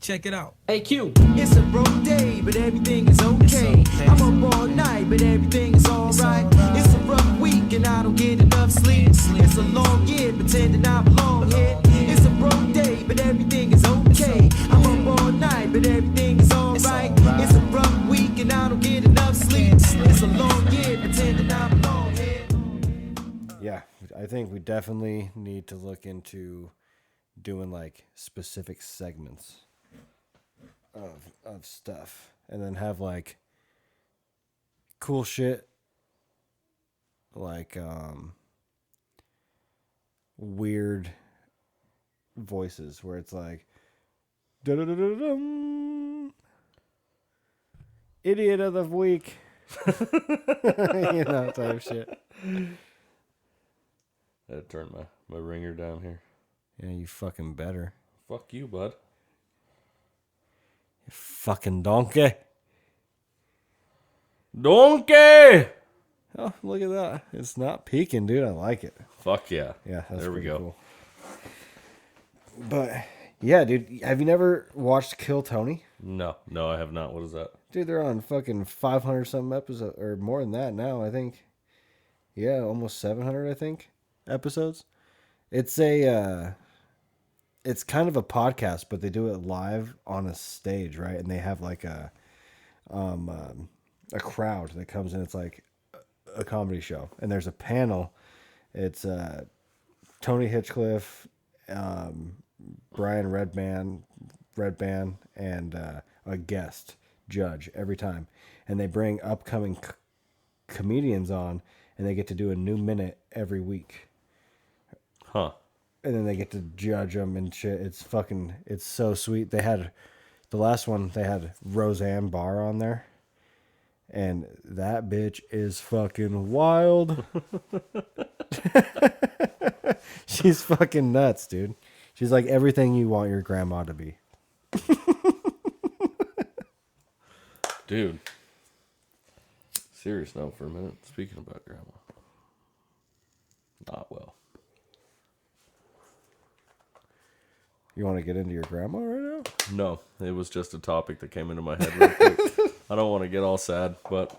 Check it out. Hey Q, it's a broke day, but everything is okay. I'm up all night, but everything is alright. It's a rough week and I don't get enough sleep. It's a long year, pretending I belong here. It's a broke day, but everything is okay. I'm up all night, but everything is alright. It's a rough week and I don't get enough sleep. It's a long year, pretending I belong here. Yeah, I think we definitely need to look into doing like specific segments of stuff, and then have like cool shit like weird voices where it's like "Da-da-da-da-dum. Idiot of the week." You know, type shit. I had to turn my ringer down here. Yeah, you fucking better. Fuck you, bud. You fucking donkey. Donkey! Oh, look at that. It's not peaking, dude. I like it. Fuck yeah. Yeah, that's there we pretty go. cool. But, yeah, dude, have you never watched Kill Tony? No, I have not. What is that? Dude, they're on fucking 500-something episodes, or more than that now, I think. Yeah, almost 700, I think, episodes. It's it's kind of a podcast, but they do it live on a stage, right? And they have like a crowd that comes in. It's like a comedy show, and there's a panel. It's Tony Hitchcliffe, Brian Redban, and a guest judge every time, and they bring upcoming comedians on, and they get to do a new minute every week. Huh. And then they get to judge them and shit. It's so sweet. They had, the last one, they had Roseanne Barr on there. And that bitch is fucking wild. She's fucking nuts, dude. She's like everything you want your grandma to be. Dude. Serious note for a minute. Speaking about grandma. Not well. You want to get into your grandma right now? No, it was just a topic that came into my head real quick. I don't want to get all sad, but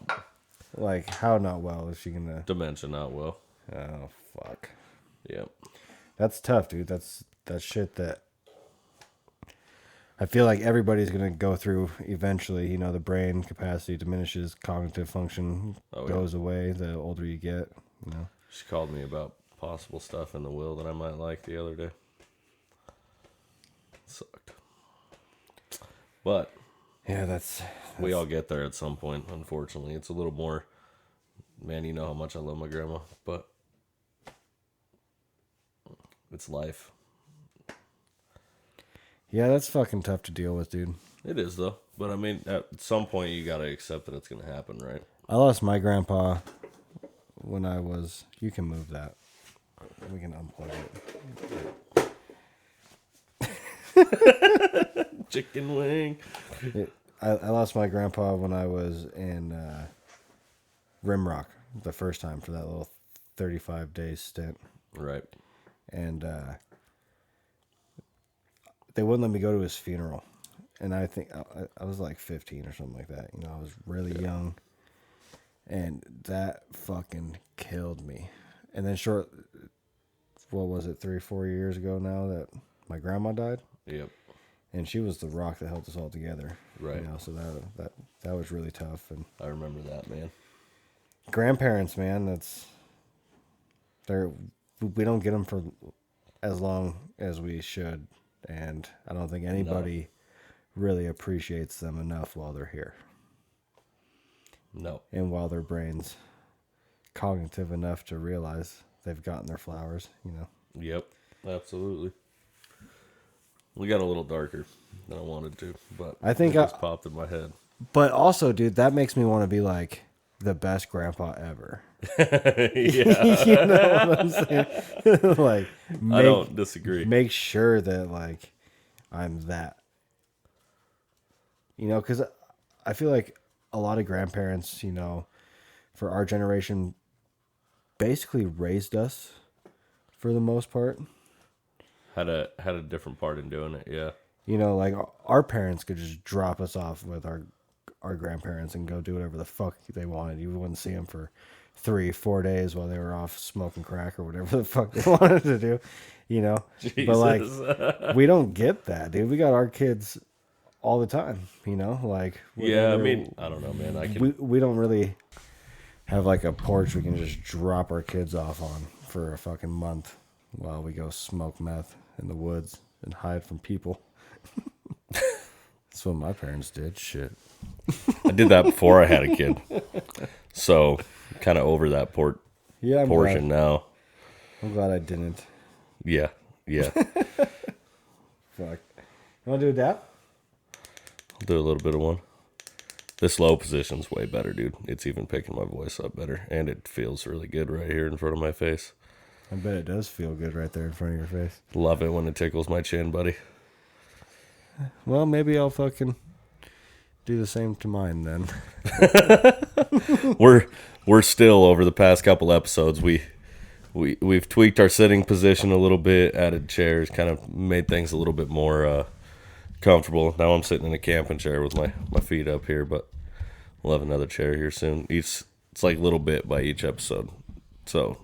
Like, how not well is she gonna... dementia not well. Oh, fuck. Yep. That's tough, dude. That's shit that I feel like everybody's going to go through eventually. You know, the brain capacity diminishes, cognitive function goes away the older you get, you know. She called me about possible stuff in the will that I might like the other day. Sucked. But Yeah, that's we all get there at some point, unfortunately. It's a little more, man, you know how much I love my grandma, but it's life. Yeah, that's fucking tough to deal with, dude. It is, though. But, I mean, at some point, you got to accept that it's going to happen, right? I lost my grandpa when I was... You can move that. We can unplug it. Chicken wing. I lost my grandpa when I was in Rimrock the first time for that little 35-day stint. Right. And they wouldn't let me go to his funeral. And I think I was like 15 or something like that. You know, I was really young. And that fucking killed me. And then what was it, 3 or 4 years ago now that my grandma died? Yep. And she was the rock that held us all together. Right. You know, so that was really tough. And I remember that, man. grandparents, man, we don't get them for as long as we should. And I don't think anybody really appreciates them enough while they're here. No. And while their brain's cognitive enough to realize they've gotten their flowers, you know. Yep. Absolutely. We got a little darker than I wanted to, but I think it just popped in my head. But also, dude, that makes me want to be like the best grandpa ever. Yeah. You know what I'm saying? Like, I don't disagree. Make sure that, like, I'm that. You know, because I feel like a lot of grandparents, you know, for our generation, basically raised us for the most part. Had a different part in doing it, yeah. You know, like our parents could just drop us off with our grandparents and go do whatever the fuck they wanted. You wouldn't see them for 3-4 days while they were off smoking crack or whatever the fuck they wanted to do, you know. Jesus. But like, we don't get that, dude. We got our kids all the time, you know. Like, Yeah, I mean, I don't know, man. we don't really have like a porch we can just drop our kids off on for a fucking month while we go smoke meth in the woods and hide from people. That's what my parents did. Shit. I did that before I had a kid. So, kind of over that I'm portion now. I'm glad I didn't. Yeah. Fuck. You want to do that? I'll do a little bit of one. This low position's way better, dude. It's even picking my voice up better. And it feels really good right here in front of my face. I bet it does feel good right there in front of your face. Love it when it tickles my chin, buddy. Well, maybe I'll fucking do the same to mine then. We're still, over the past couple episodes, we've tweaked our sitting position a little bit, added chairs, kind of made things a little bit more comfortable. Now I'm sitting in a camping chair with my feet up here, but we'll have another chair here soon. It's like a little bit by each episode. So,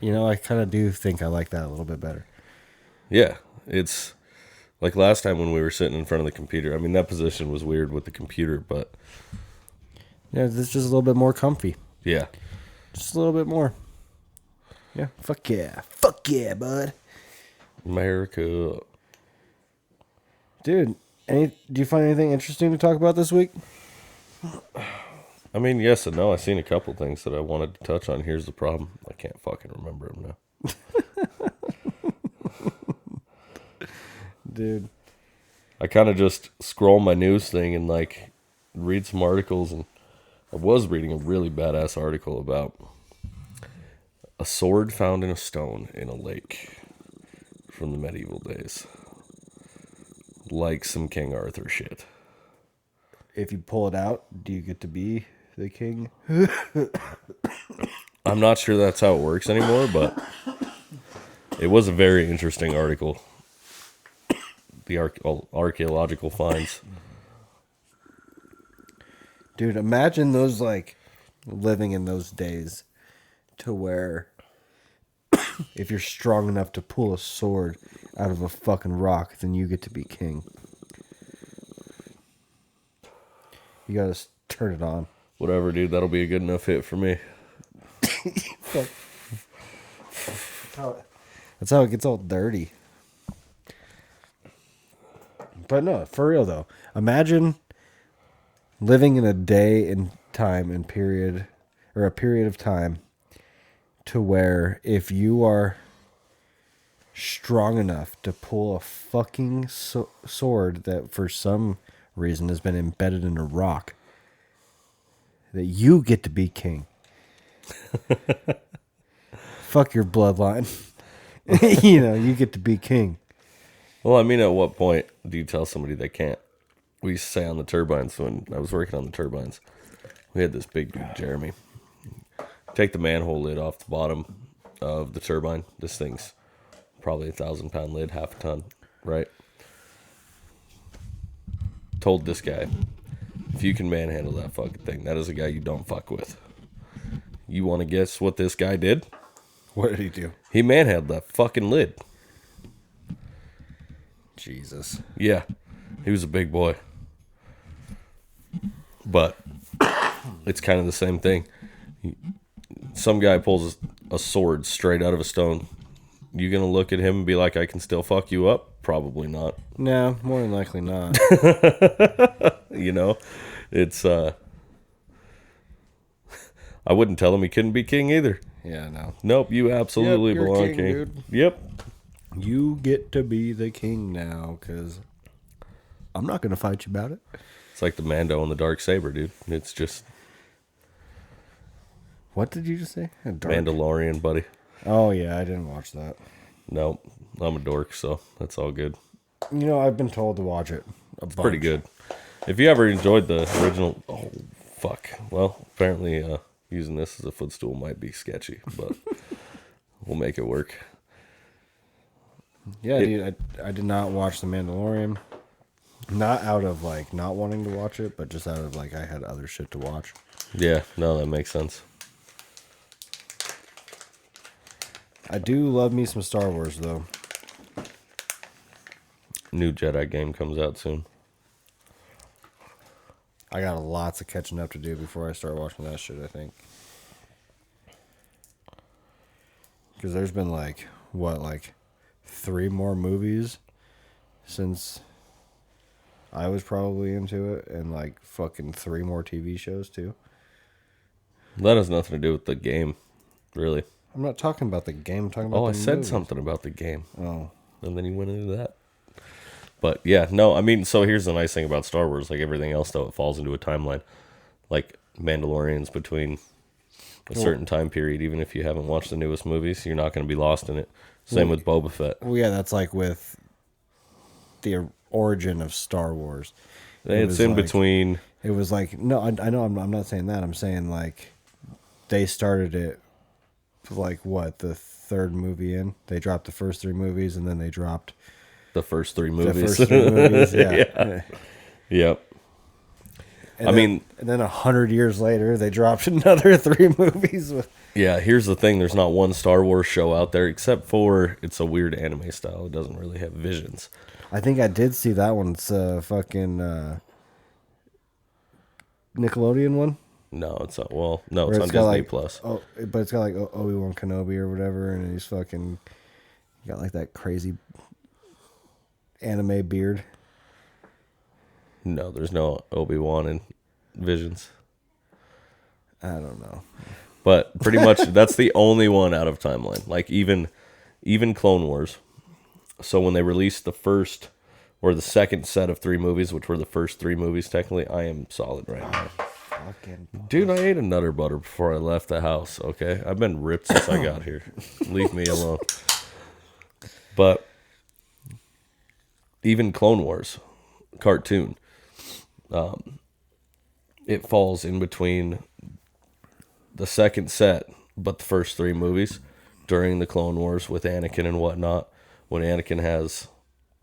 You know, I kind of do think I like that a little bit better. yeah, it's like last time when we were sitting in front of the computer. I mean, that position was weird with the computer, but Yeah, this is just a little bit more comfy. yeah. Just a little bit more. Yeah, fuck yeah. Fuck yeah, bud. America. Dude, do you find anything interesting to talk about this week? I mean, yes and no. I've seen a couple things that I wanted to touch on. Here's the problem. I can't fucking remember them now. Dude. I kind of just scroll my news thing and like read some articles, and I was reading a really badass article about a sword found in a stone in a lake from the medieval days. Like some King Arthur shit. If you pull it out, do you get to be the king? I'm not sure that's how it works anymore, but it was a very interesting article. The archaeological finds. Dude, imagine those, like, living in those days to where if you're strong enough to pull a sword out of a fucking rock, then you get to be king. You gotta turn it on. Whatever, dude. That'll be a good enough hit for me. That's how it gets all dirty. But no, for real though. Imagine living in a day and time and period, or a period of time, to where if you are strong enough to pull a fucking sword that for some reason has been embedded in a rock, that you get to be king. Fuck your bloodline. You know, you get to be king. Well, I mean, at what point do you tell somebody they can't? We used to say on the turbines when I was working on the turbines, we had this big dude, Jeremy. Take the manhole lid off the bottom of the turbine. This thing's probably 1,000-pound lid, half a ton, right? Told this guy, if you can manhandle that fucking thing, that is a guy you don't fuck with. You want to guess what this guy did? What did he do? He manhandled that fucking lid. Jesus. Yeah, he was a big boy. But it's kind of the same thing. Some guy pulls a sword straight out of a stone. You gonna look at him and be like, I can still fuck you up? Probably not. No, more than likely not. You know, it's I wouldn't tell him he couldn't be king either. Yeah, no. Nope, you absolutely Yep, you're belong king, king. dude. Yep. You get to be the king now, because I'm not going to fight you about it. It's like the Mando and the dark saber, dude. It's just What did you just say? A dark- Mandalorian, buddy. Oh, yeah, I didn't watch that. Nope, I'm a dork, so that's all good. You know, I've been told to watch it. It's pretty good. If you ever enjoyed the original, oh fuck. Well, apparently using this as a footstool might be sketchy, but we'll make it work. Yeah, dude, I did not watch The Mandalorian. Not out of like not wanting to watch it, but just out of like I had other shit to watch. Yeah, no, that makes sense. I do love me some Star Wars though. New Jedi game comes out soon. I got lots of catching up to do before I start watching that shit, I think. Because there's been like, what, like 3 more movies since I was probably into it, and like fucking 3 more TV shows too. That has nothing to do with the game, really. I'm not talking about the game, I'm talking about I the said movies. something about the game. Oh. And then you went into that. But yeah, no, I mean, so here's the nice thing about Star Wars. Like everything else, though, it falls into a timeline. Like Mandalorian's between a certain time period. Even if you haven't watched the newest movies, you're not going to be lost in it. Same with Boba Fett. Well, yeah, that's like with the origin of Star Wars. It's in like, between. It was like, no, I know I'm not saying that. I'm saying like they started it like what, the 3rd movie in? They dropped the first 3 movies and then they dropped The first 3 movies. the first 3 movies, yeah. Yeah. Yep. And then 100 years later, they dropped another 3 movies. Yeah, here's the thing. There's not one Star Wars show out there, except for it's a weird anime style. It doesn't really have visions. I think I did see that one. It's a fucking Nickelodeon one. No, it's not. Well, no, it's Where on got Disney like, Plus. Oh, but it's got like Obi-Wan Kenobi or whatever, and he's fucking got like that crazy anime beard. No, there's no Obi-Wan and Visions. I don't know. But pretty much that's the only one out of timeline. Like even Clone Wars. So when they released the first or the second set of 3 movies, which were the first 3 movies technically, I am solid right now. Dude, I ate a Nutter Butter before I left the house, okay? I've been ripped since I got here. Leave me alone. But even Clone Wars cartoon, it falls in between the second set, but the first 3 movies during the Clone Wars with Anakin and whatnot, when Anakin has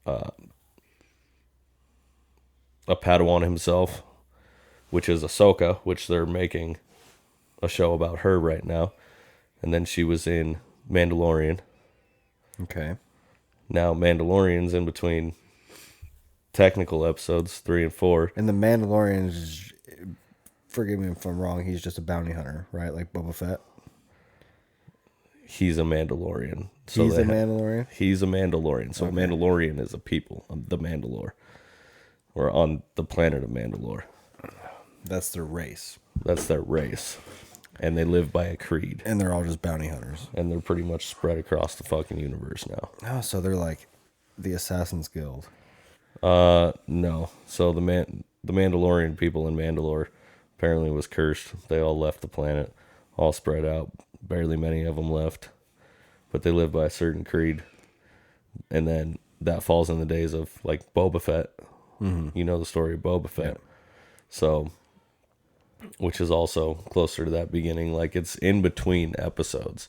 a Padawan himself, which is Ahsoka, which they're making a show about her right now. And then she was in Mandalorian. Okay. Now Mandalorian's in between technical episodes 3 and 4. And the Mandalorian is, forgive me if I'm wrong, he's just a bounty hunter, right? Like Boba Fett. He's a Mandalorian. So He's a Mandalorian? He's a Mandalorian. So Okay. Mandalorian is a people, the Mandalore. Or on the planet of Mandalore. That's their race. That's their race. And they live by a creed. And they're all just bounty hunters. And they're pretty much spread across the fucking universe now. Oh, so they're like the Assassin's Guild. No. So the Mandalorian people in Mandalore apparently was cursed. They all left the planet, all spread out. Barely many of them left. But they live by a certain creed. And then that falls in the days of like Boba Fett. Mm-hmm. You know the story of Boba Fett. Yeah. So, which is also closer to that beginning. Like it's in between episodes.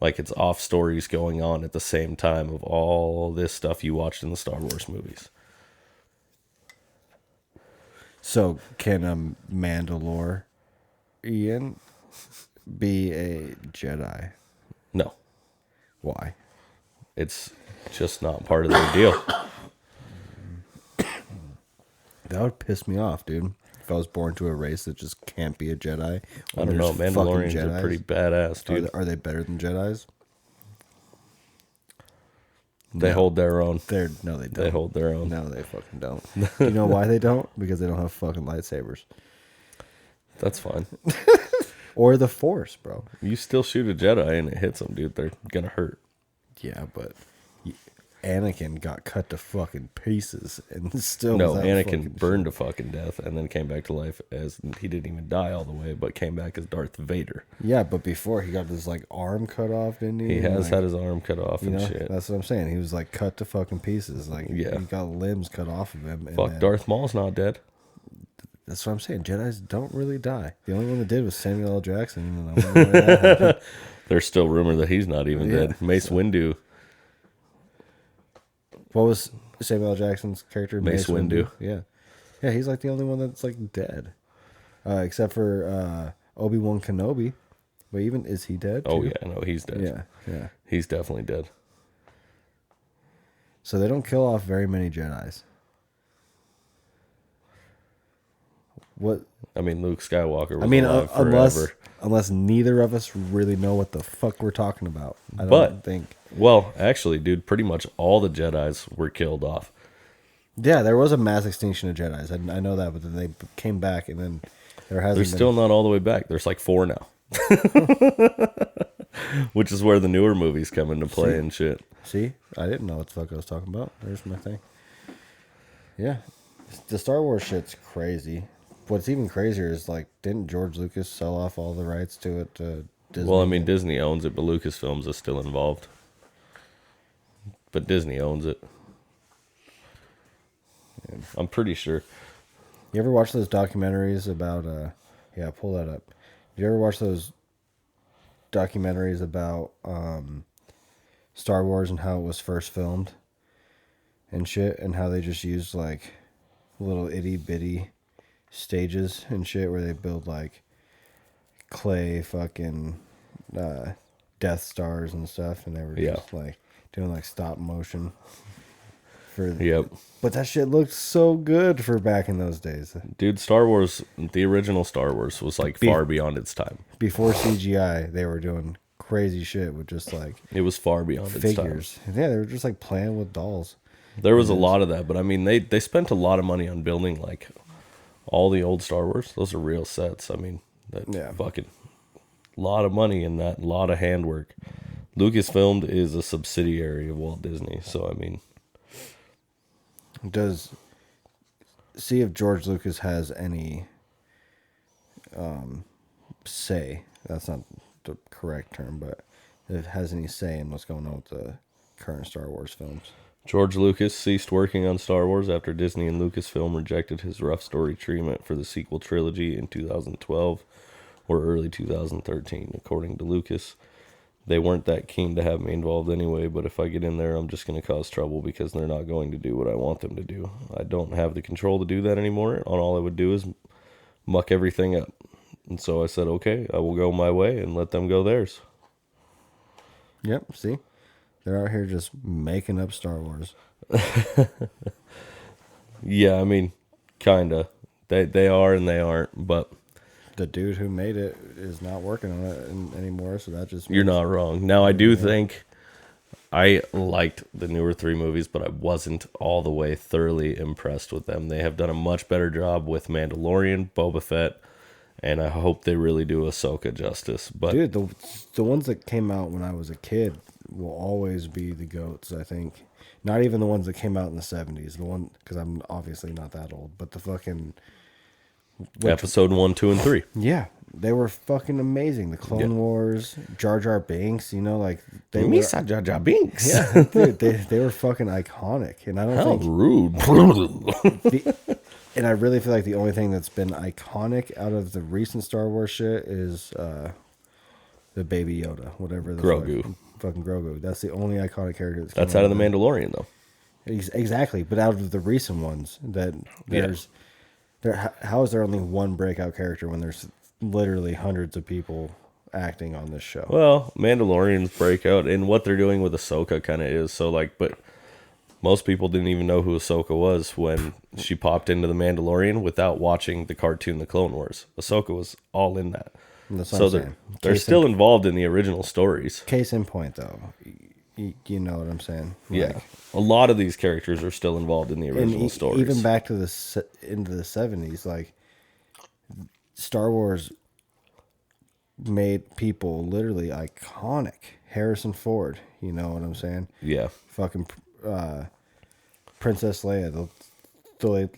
Like it's off stories going on at the same time of all this stuff you watched in the Star Wars movies. So can a Mandalorian be a Jedi? No. Why? It's just not part of their deal. That would piss me off, dude. If I was born to a race that just can't be a Jedi. I don't know. Mandalorians are pretty badass, dude. Are they better than Jedis? They hold their own. No, they don't. They hold their own. No, they fucking don't. Do you know why they don't? Because they don't have fucking lightsabers. That's fine. Or the Force, bro. You still shoot a Jedi and it hits them, dude. They're gonna hurt. Yeah, but Anakin got cut to fucking pieces and still No, without Anakin fucking burned to fucking death and then came back to life as he didn't even die all the way, but came back as Darth Vader. Yeah, but before he got his like arm cut off, didn't he? He has like, had his arm cut off and shit. That's what I'm saying. He was like cut to fucking pieces. Like Yeah. he got limbs cut off of him. And Fuck, Darth Maul's not dead. That's what I'm saying. Jedis don't really die. The only one that did was Samuel L. Jackson. And I wonder why that happened. There's still rumor that he's not even Yeah, dead. Mace Windu. What was Samuel L. Jackson's character, Mace Windu. Yeah. Yeah, he's like the only one that's like dead. Except for Obi-Wan Kenobi. But even, is he dead too? Oh, yeah, no, he's dead. Yeah. He's definitely dead. So they don't kill off very many Jedis. What? I mean, Luke Skywalker was alive forever. Unless neither of us really know what the fuck we're talking about. I don't But, think. well, actually, dude, pretty much all the Jedis were killed off. Yeah, there was a mass extinction of Jedis. I know that, but then they came back, and then there hasn't They're been... still not all the way back. There's like 4 now. Which is where the newer movies come into play and shit. See? I didn't know what the fuck I was talking about. There's my thing. Yeah. The Star Wars shit's crazy. What's even crazier is, like, didn't George Lucas sell off all the rights to it to Disney? Well, I mean, Disney owns it, but Lucasfilms is still involved. But Disney owns it. I'm pretty sure. You ever watch those documentaries about, yeah, pull that up. You ever watch those documentaries about Star Wars and how it was first filmed and shit, and how they just used like little itty bitty stages and shit where they build like clay fucking Death Stars and stuff, and they were just like doing like stop motion for But that shit looked so good for back in those days. Dude, Star Wars, the original Star Wars was like far beyond its time. Before CGI, they were doing crazy shit with just like it was far beyond its figures. time. Yeah, they were just like playing with dolls. There was a lot of that, but I mean, they spent a lot of money on building like all the old Star Wars. Those are real sets. I mean, fucking lot of money in that, lot of handwork. Lucasfilm is a subsidiary of Walt Disney, so I mean, see if George Lucas has any say. That's not the correct term, but if it has any say in what's going on with the current Star Wars films. George Lucas ceased working on Star Wars after Disney and Lucasfilm rejected his rough story treatment for the sequel trilogy in 2012 or early 2013, according to Lucas. They weren't that keen to have me involved anyway, but if I get in there, I'm just going to cause trouble because they're not going to do what I want them to do. I don't have the control to do that anymore. All I would do is muck everything up. And so I said, okay, I will go my way and let them go theirs. Yep, see? They're out here just making up Star Wars. Yeah, I mean, kind of. They are and they aren't, but... The dude who made it is not working on it anymore, so that just... You're not wrong. Now, I do think I liked the newer 3 movies, but I wasn't all the way thoroughly impressed with them. They have done a much better job with Mandalorian, Boba Fett, and I hope they really do Ahsoka justice. But dude, the ones that came out when I was a kid will always be the GOATs, I think. Not even the ones that came out in the 70s. The one, because I'm obviously not that old, but the fucking... Episode 1, 2, and 3. Yeah, they were fucking amazing. The Clone Wars, Jar Jar Binks, you know, like... they were Jar Jar Binks. Yeah, dude, they were fucking iconic. And I don't How think... rude. And I really feel like the only thing that's been iconic out of the recent Star Wars shit is the Baby Yoda, whatever the Grogu. Fucking Grogu. That's the only iconic character That's out of the Mandalorian, though. Exactly, but out of the recent ones, that there's how is there only one breakout character when there's literally hundreds of people acting on this show? Well, Mandalorian's breakout, and what they're doing with Ahsoka kind of is so like, but most people didn't even know who Ahsoka was when she popped into the Mandalorian without watching the cartoon, The Clone Wars. Ahsoka was all in that. So they're still involved in the original stories. Case in point, though. You know what I'm saying? Yeah. A lot of these characters are still involved in the original stories. Even back to into the 70s, like, Star Wars made people literally iconic. Harrison Ford, you know what I'm saying? Yeah. Fucking Princess Leia, the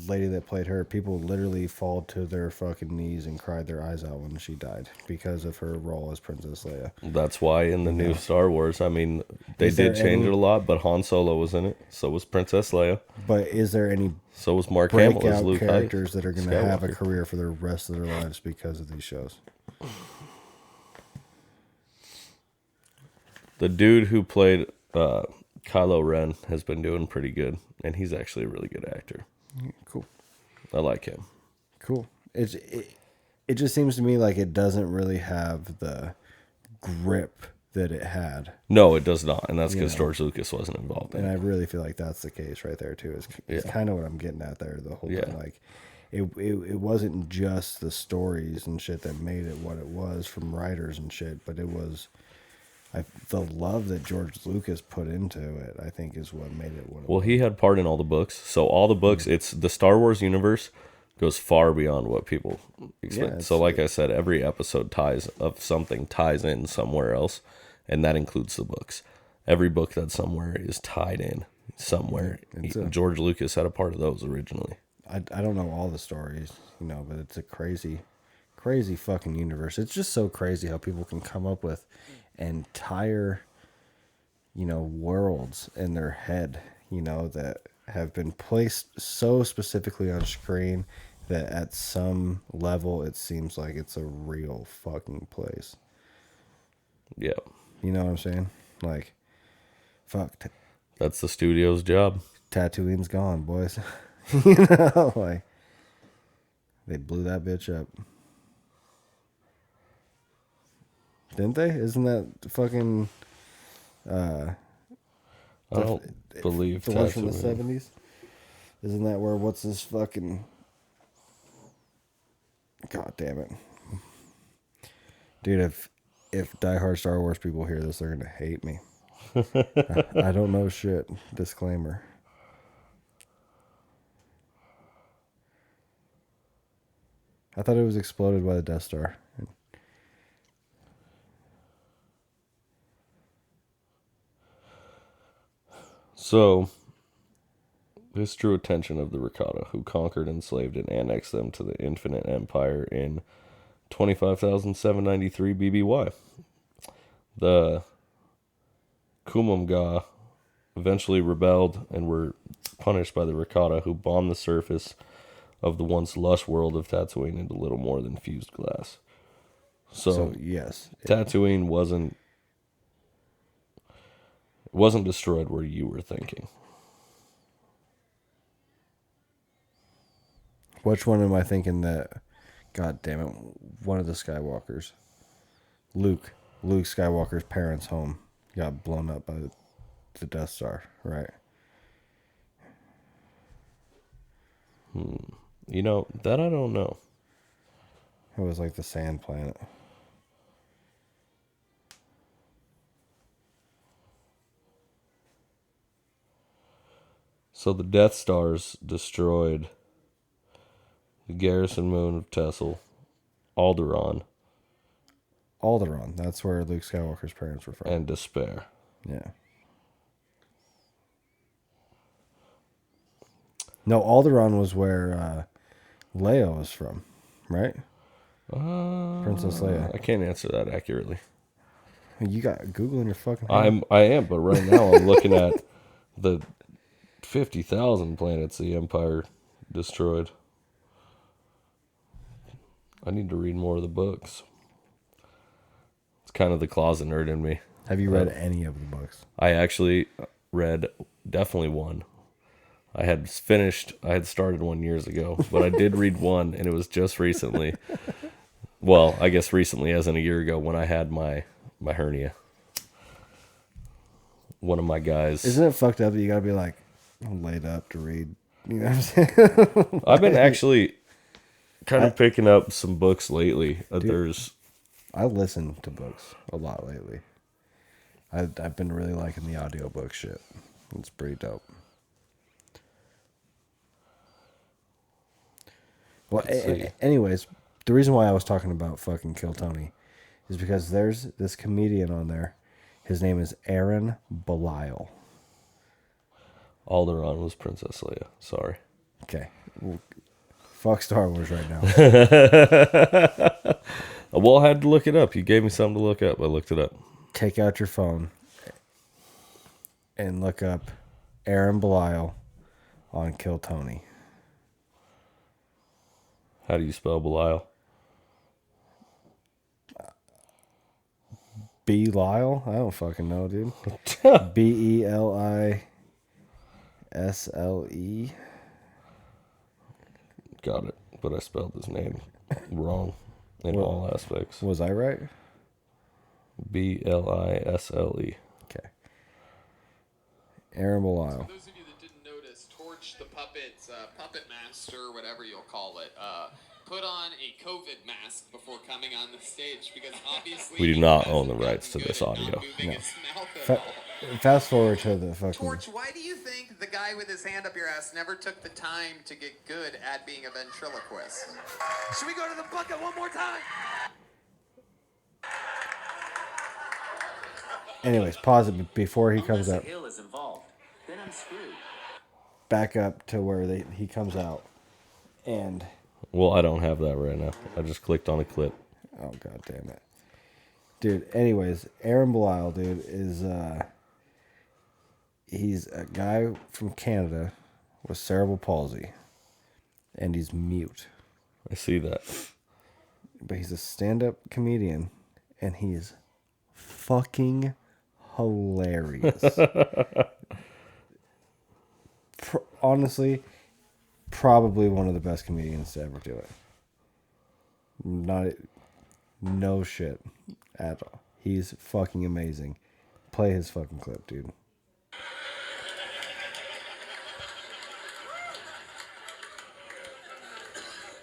lady that played her, people literally fall to their fucking knees and cried their eyes out when she died because of her role as Princess Leia. That's why in the new Star Wars, I mean, they did change it a lot, but Han Solo was in it. So was Princess Leia. But is there any so was Mark Hamill as Luke characters that are going to have a Skywalker. career for the rest of their lives because of these shows? The dude who played Kylo Ren has been doing pretty good, and he's actually a really good actor. Cool. I like him. Cool. It just seems to me like it doesn't really have the grip that it had. No, it does not, and that's You because know. George Lucas wasn't involved in And it. I really feel like that's the case right there too. It's Yeah. kind of what I'm getting at there the whole Yeah. time. Like it wasn't just the stories and shit that made it what it was from writers and shit, but it was the love that George Lucas put into it, I think, is what made it what it Well, was. he had part in all the books, so all the books, it's the Star Wars universe goes far beyond what people expect. Yeah, So, like I said, every episode ties in somewhere else, and that includes the books. Every book that's somewhere is tied in somewhere. George Lucas had a part of those originally. I don't know all the stories, but it's a crazy, crazy fucking universe. It's just so crazy how people can come up with entire, worlds in their head, that have been placed so specifically on screen that at some level it seems like it's a real fucking place. Yeah, You know what I'm saying? Like, fuck, that's the studio's job. Tatooine's gone, boys. Like, they blew that bitch up. Didn't they? Isn't that fucking I don't believe the one from the Tatooine. 70s? Isn't that where what's this fucking... God damn it. Dude, if diehard Star Wars people hear this, they're going to hate me. I don't know shit. Disclaimer. I thought it was exploded by the Death Star. So, this drew attention of the Rakata, who conquered, enslaved, and annexed them to the Infinite Empire in 25,793 BBY. The Kumamga eventually rebelled and were punished by the Rakata, who bombed the surface of the once lush world of Tatooine into little more than fused glass. So yes. Tatooine wasn't destroyed where you were thinking. Which one am I thinking that... God damn it. One of the Skywalkers. Luke Skywalker's parents' home got blown up by the Death Star, right? That I don't know. It was like the sand planet. So the Death Stars destroyed the garrison moon of Tessel, Alderaan, That's where Luke Skywalker's parents were from. and Despair. Yeah. No, Alderaan was where Leia was from, right? Princess Leia. I can't answer that accurately. You got Google in your fucking hand. I am, but right now I'm looking at the 50,000 planets the Empire destroyed. I need to read more of the books. It's kind of the closet nerd in me. Have you read any of the books? I actually read definitely one. I had started one years ago, but I did read one, and it was just recently. Well, I guess recently, as in a year ago, when I had my hernia. One of my guys. Isn't it fucked up that you gotta be like laid up to read? You know what I'm saying? I've been actually kind of picking up some books lately. I listen to books a lot lately. I've been really liking the audiobook shit. It's pretty dope. Well, anyways, the reason why I was talking about fucking Kill Tony is because there's this comedian on there. His name is Aaron Belial. Alderaan was Princess Leia. Sorry. Okay. Well, fuck Star Wars right now. Well, I had to look it up. You gave me something to look up. I looked it up. Take out your phone and look up Aaron Belial on Kill Tony. How do you spell Belial? Belisle? I don't fucking know, dude. Belisle. Got it, but I spelled his name wrong in all aspects. Was I right? Blisle. Okay. Aaron Belisle. For those of you that didn't notice, Torch the Puppet's puppet master, whatever you'll call it, put on a COVID mask before coming on the stage because obviously We do not own the rights to this audio. No. Fast forward to the fucking. Torch, why do you think the guy with his hand up your ass never took the time to get good at being a ventriloquist? Should we go to the bucket one more time? Anyways, pause it before he comes up. Hill is involved. Then I'm screwed. Back up to where he comes out, and Well, I don't have that right now. I just clicked on a clip. oh god damn it, dude. Anyways, Aaron Belisle, dude, is he's a guy from Canada with cerebral palsy, and he's mute. I see that. But he's a stand-up comedian, and he's fucking hilarious. Honestly, probably one of the best comedians to ever do it. No shit at all. He's fucking amazing. Play his fucking clip, dude.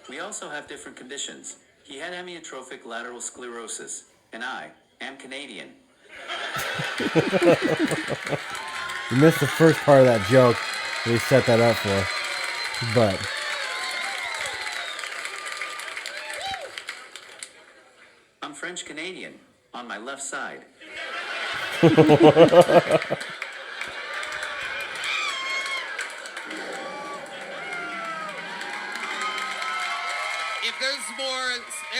We also have different conditions. He had amyotrophic lateral sclerosis, and I am Canadian. You missed the first part of that joke we set that up for. But I'm French Canadian on my left side. If there's more,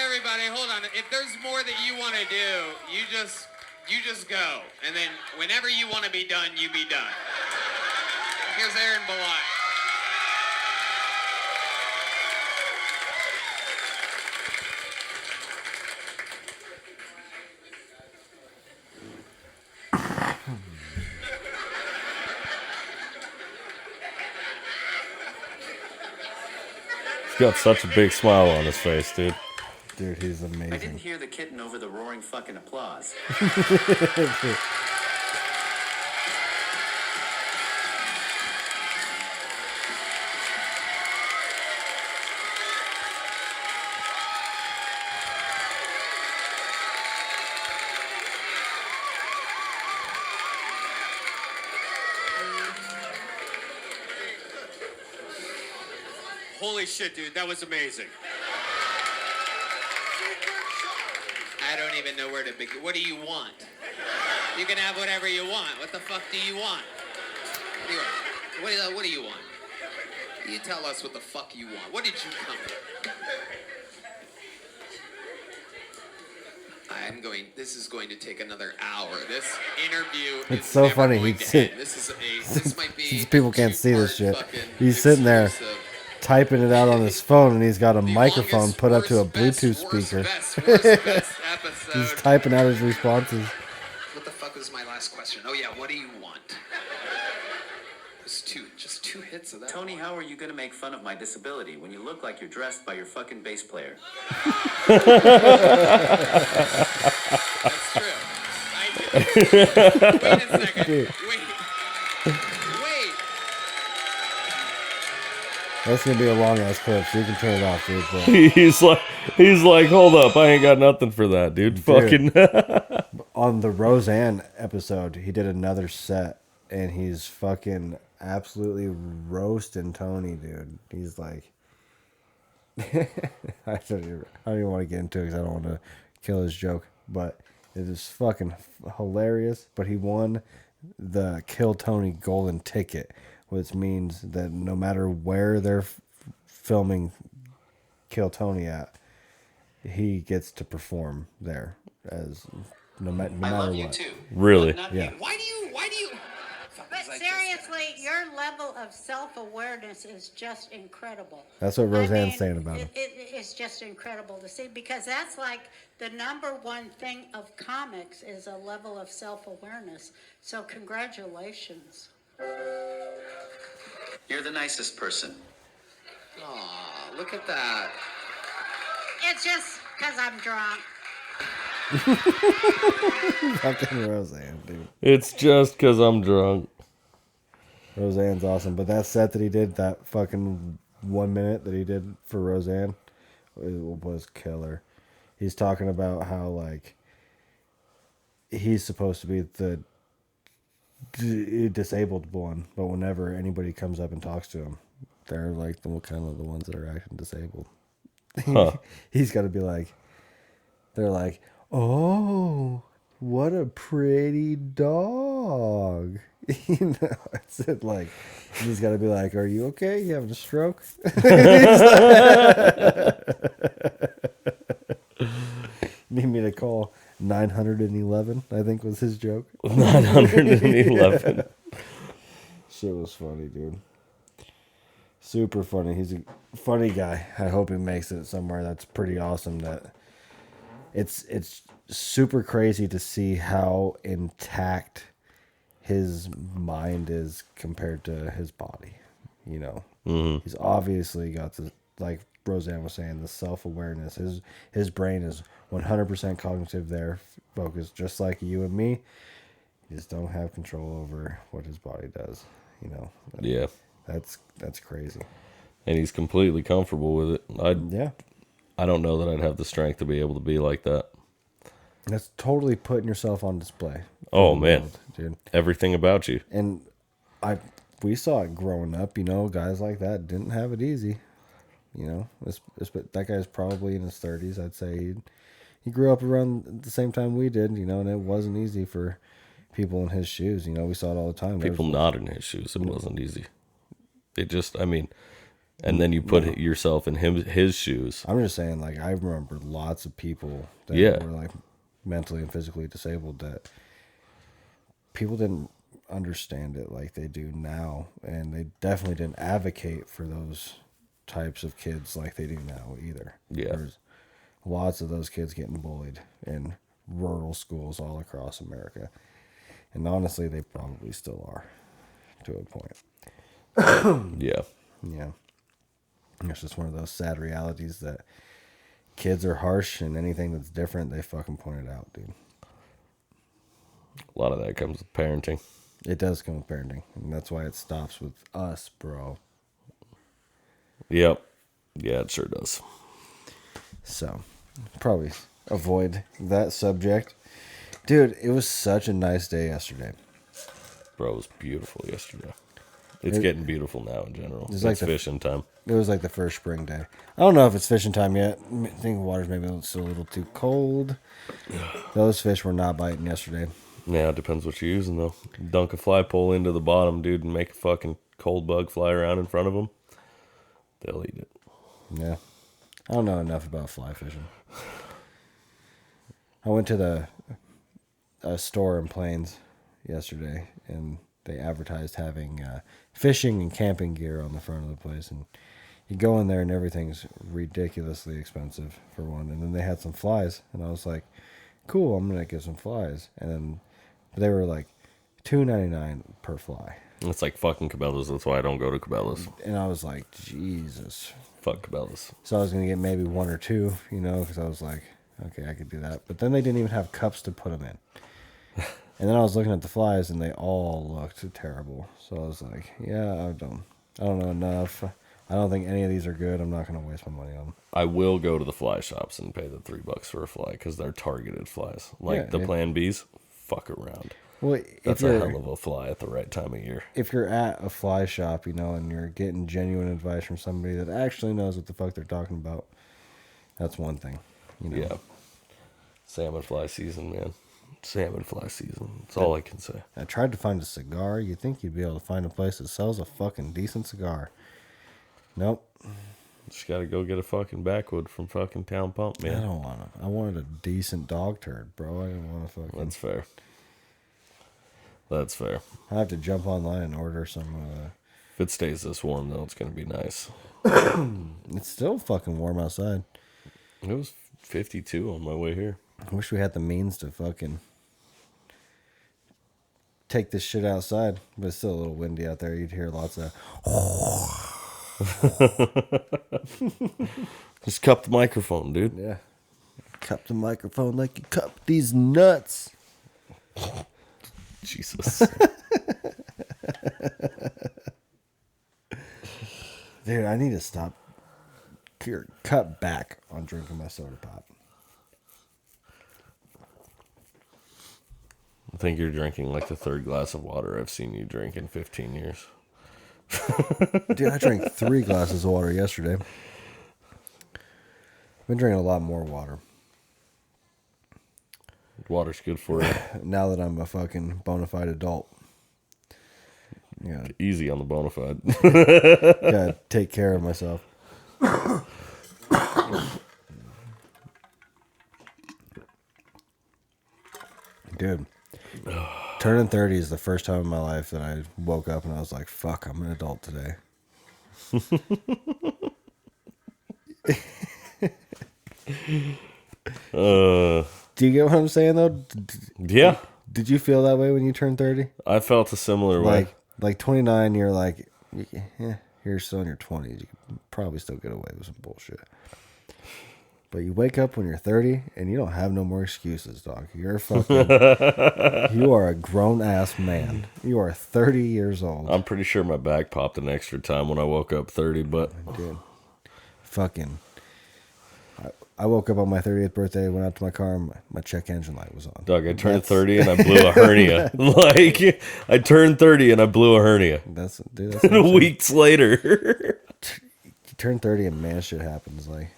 everybody, hold on. If there's more that you want to do, you just go. And then whenever you want to be done, you be done. Here's Aaron Belisle. He's got such a big smile on his face, dude. dude, he's I didn't amazing. hear the kitten over the roaring fucking applause. Holy shit, dude, that was amazing. I don't even know where to begin. What do you want? You can have whatever you want. What the fuck do you want? What do you want? You tell us what the fuck you want. What did you come here? This is going to take another hour. This interview It's is so never funny. going He's to end. This might be since people can't see this shit, fucking he's sitting there exclusive. typing it out on his phone, and he's got a The microphone longest, put up to a worst, best, Bluetooth worst, speaker. best episode. He's typing out his responses. What the fuck was my last question? Oh yeah, what do you want? Just two hits of that. Tony, how are you gonna make fun of my disability when you look like you're dressed by your fucking bass player? That's true. I did. Wait a second. Wait. That's gonna be a long ass clip, so you can turn it off, dude. But He's like, hold up, I ain't got nothing for that, dude. Fucking. on the Roseanne episode, he did another set, and he's fucking absolutely roasting Tony, dude. He's like, I don't even want to get into it because I don't want to kill his joke, but it is fucking hilarious. But he won the Kill Tony golden ticket, which means that no matter where they're filming Kill Tony at, he gets to perform there as no I matter love you what. too. Really? Not Yeah. you. Why do you? But seriously, your level of self-awareness is just incredible. That's what Roseanne's saying about him. It's is just incredible to see because that's like the number one thing of comics is a level of self-awareness. So congratulations. You're the nicest person. Aw, look at that. It's just because I'm drunk. Fucking Roseanne, dude. It's just because I'm drunk. Roseanne's awesome, but that set that he did, that fucking 1 minute that he did for Roseanne, it was killer. He's talking about how like he's supposed to be the disabled one, but whenever anybody comes up and talks to him, they're like the kind of the ones that are acting disabled. Huh. He's got to be like, they're like, oh, what a pretty dog. You know, it's like, he's got to be like, are you okay? You having a stroke? Need me to call 911, I think was his joke. 911. Shit was funny, dude. Super funny. He's a funny guy. I hope he makes it somewhere. That's pretty awesome. That it's super crazy to see how intact his mind is compared to his body. You know, He's obviously got the, like Roseanne was saying, the self-awareness. His brain is 100% cognitive there, focused just like you and me. You just don't have control over what his body does. You know. Yeah. That's crazy. And he's completely comfortable with it. I don't know that I'd have the strength to be able to be like that. That's totally putting yourself on display. Oh man, dude. Everything about you. And we saw it growing up. You know, guys like that didn't have it easy. You know, that guy's probably in his 30s. I'd say he grew up around the same time we did. You know, and it wasn't easy for people in his shoes. You know, we saw it all the time. People not in his shoes. It wasn't easy. It just, I mean, and then you put yourself in his shoes. I'm just saying, like, I remember lots of people that were like mentally and physically disabled that people didn't understand it like they do now, and they definitely didn't advocate for those types of kids like they do now either. Yeah. There's lots of those kids getting bullied in rural schools all across America. And honestly, they probably still are to a point. Yeah. Yeah. It's just one of those sad realities that kids are harsh, and anything that's different, they fucking point it out, dude. A lot of that comes with parenting. It does come with parenting, and that's why it stops with us, bro. Yep. Yeah, it sure does. So, probably avoid that subject. Dude, it was such a nice day yesterday. Bro, it was beautiful yesterday. It's getting beautiful now in general. It's like fishing time. It was like the first spring day. I don't know if it's fishing time yet. I think the water's maybe still a little too cold. Those fish were not biting yesterday. Yeah, it depends what you're using, though. Dunk a fly pole into the bottom, dude, and make a fucking cold bug fly around in front of them. They'll eat it. Yeah. I don't know enough about fly fishing. I went to a store in Plains yesterday, and they advertised having fishing and camping gear on the front of the place. And you go in there, and everything's ridiculously expensive, for one. And then they had some flies, and I was like, cool, I'm going to get some flies. And then they were like $2.99 per fly. It's like fucking Cabela's. That's why I don't go to Cabela's. And I was like, Jesus. Fuck Cabela's. So I was going to get maybe one or two, you know, because I was like, okay, I could do that. But then they didn't even have cups to put them in. And then I was looking at the flies, and they all looked terrible. So I was like, yeah, I don't know enough. I don't think any of these are good. I'm not going to waste my money on them. I will go to the fly shops and pay the $3 for a fly because they're targeted flies. Like the Plan Bs, fuck around. Well, That's a hell of a fly at the right time of year. If you're at a fly shop, you know, and you're getting genuine advice from somebody that actually knows what the fuck they're talking about, that's one thing. You know? Yeah. Salmon fly season, man. Salmon fly season. That's all I can say. I tried to find a cigar. You'd think you'd be able to find a place that sells a fucking decent cigar. Nope. Just gotta go get a fucking backwood from fucking Town Pump, man. I don't want to. I wanted a decent dog turd, bro. I didn't want to fucking... That's fair. That's fair. I have to jump online and order some it stays this warm, though, it's going to be nice. It's still fucking warm outside. It was 52 on my way here. I wish we had the means to fucking take this shit outside, but it's still a little windy out there. You'd hear lots of. Just cup the microphone, dude. Yeah. Cup the microphone like you cup these nuts. Jesus. Dude, I need to stop. Cut back on drinking my soda pop. I think you're drinking like the third glass of water I've seen you drink in 15 years. Dude, I drank 3 glasses of water yesterday. I've been drinking a lot more water. Water's good for you. Now that I'm a fucking bona fide adult. Yeah, Easy on the bona fide. gotta take care of myself. Dude, turning 30 is the first time in my life that I woke up and I was like, fuck, I'm an adult today. Do you get what I'm saying, though? Yeah, Did you feel that way when you turned 30? I felt a similar way. Like 29, you're like, yeah, you're still in your 20s. You can probably still get away with some bullshit. But you wake up when you're 30 and you don't have no more excuses, dog. You're fucking, you are a grown ass man. You are 30 years old. I'm pretty sure my back popped an extra time when I woke up 30, but Dude, fucking, I woke up on my 30th birthday, went out to my car, and my check engine light was on. Doug, I turned 30 and I blew a hernia. Like, I turned 30 and I blew a hernia. That's what I'm saying. Weeks later. You turn 30 and man shit happens. Like,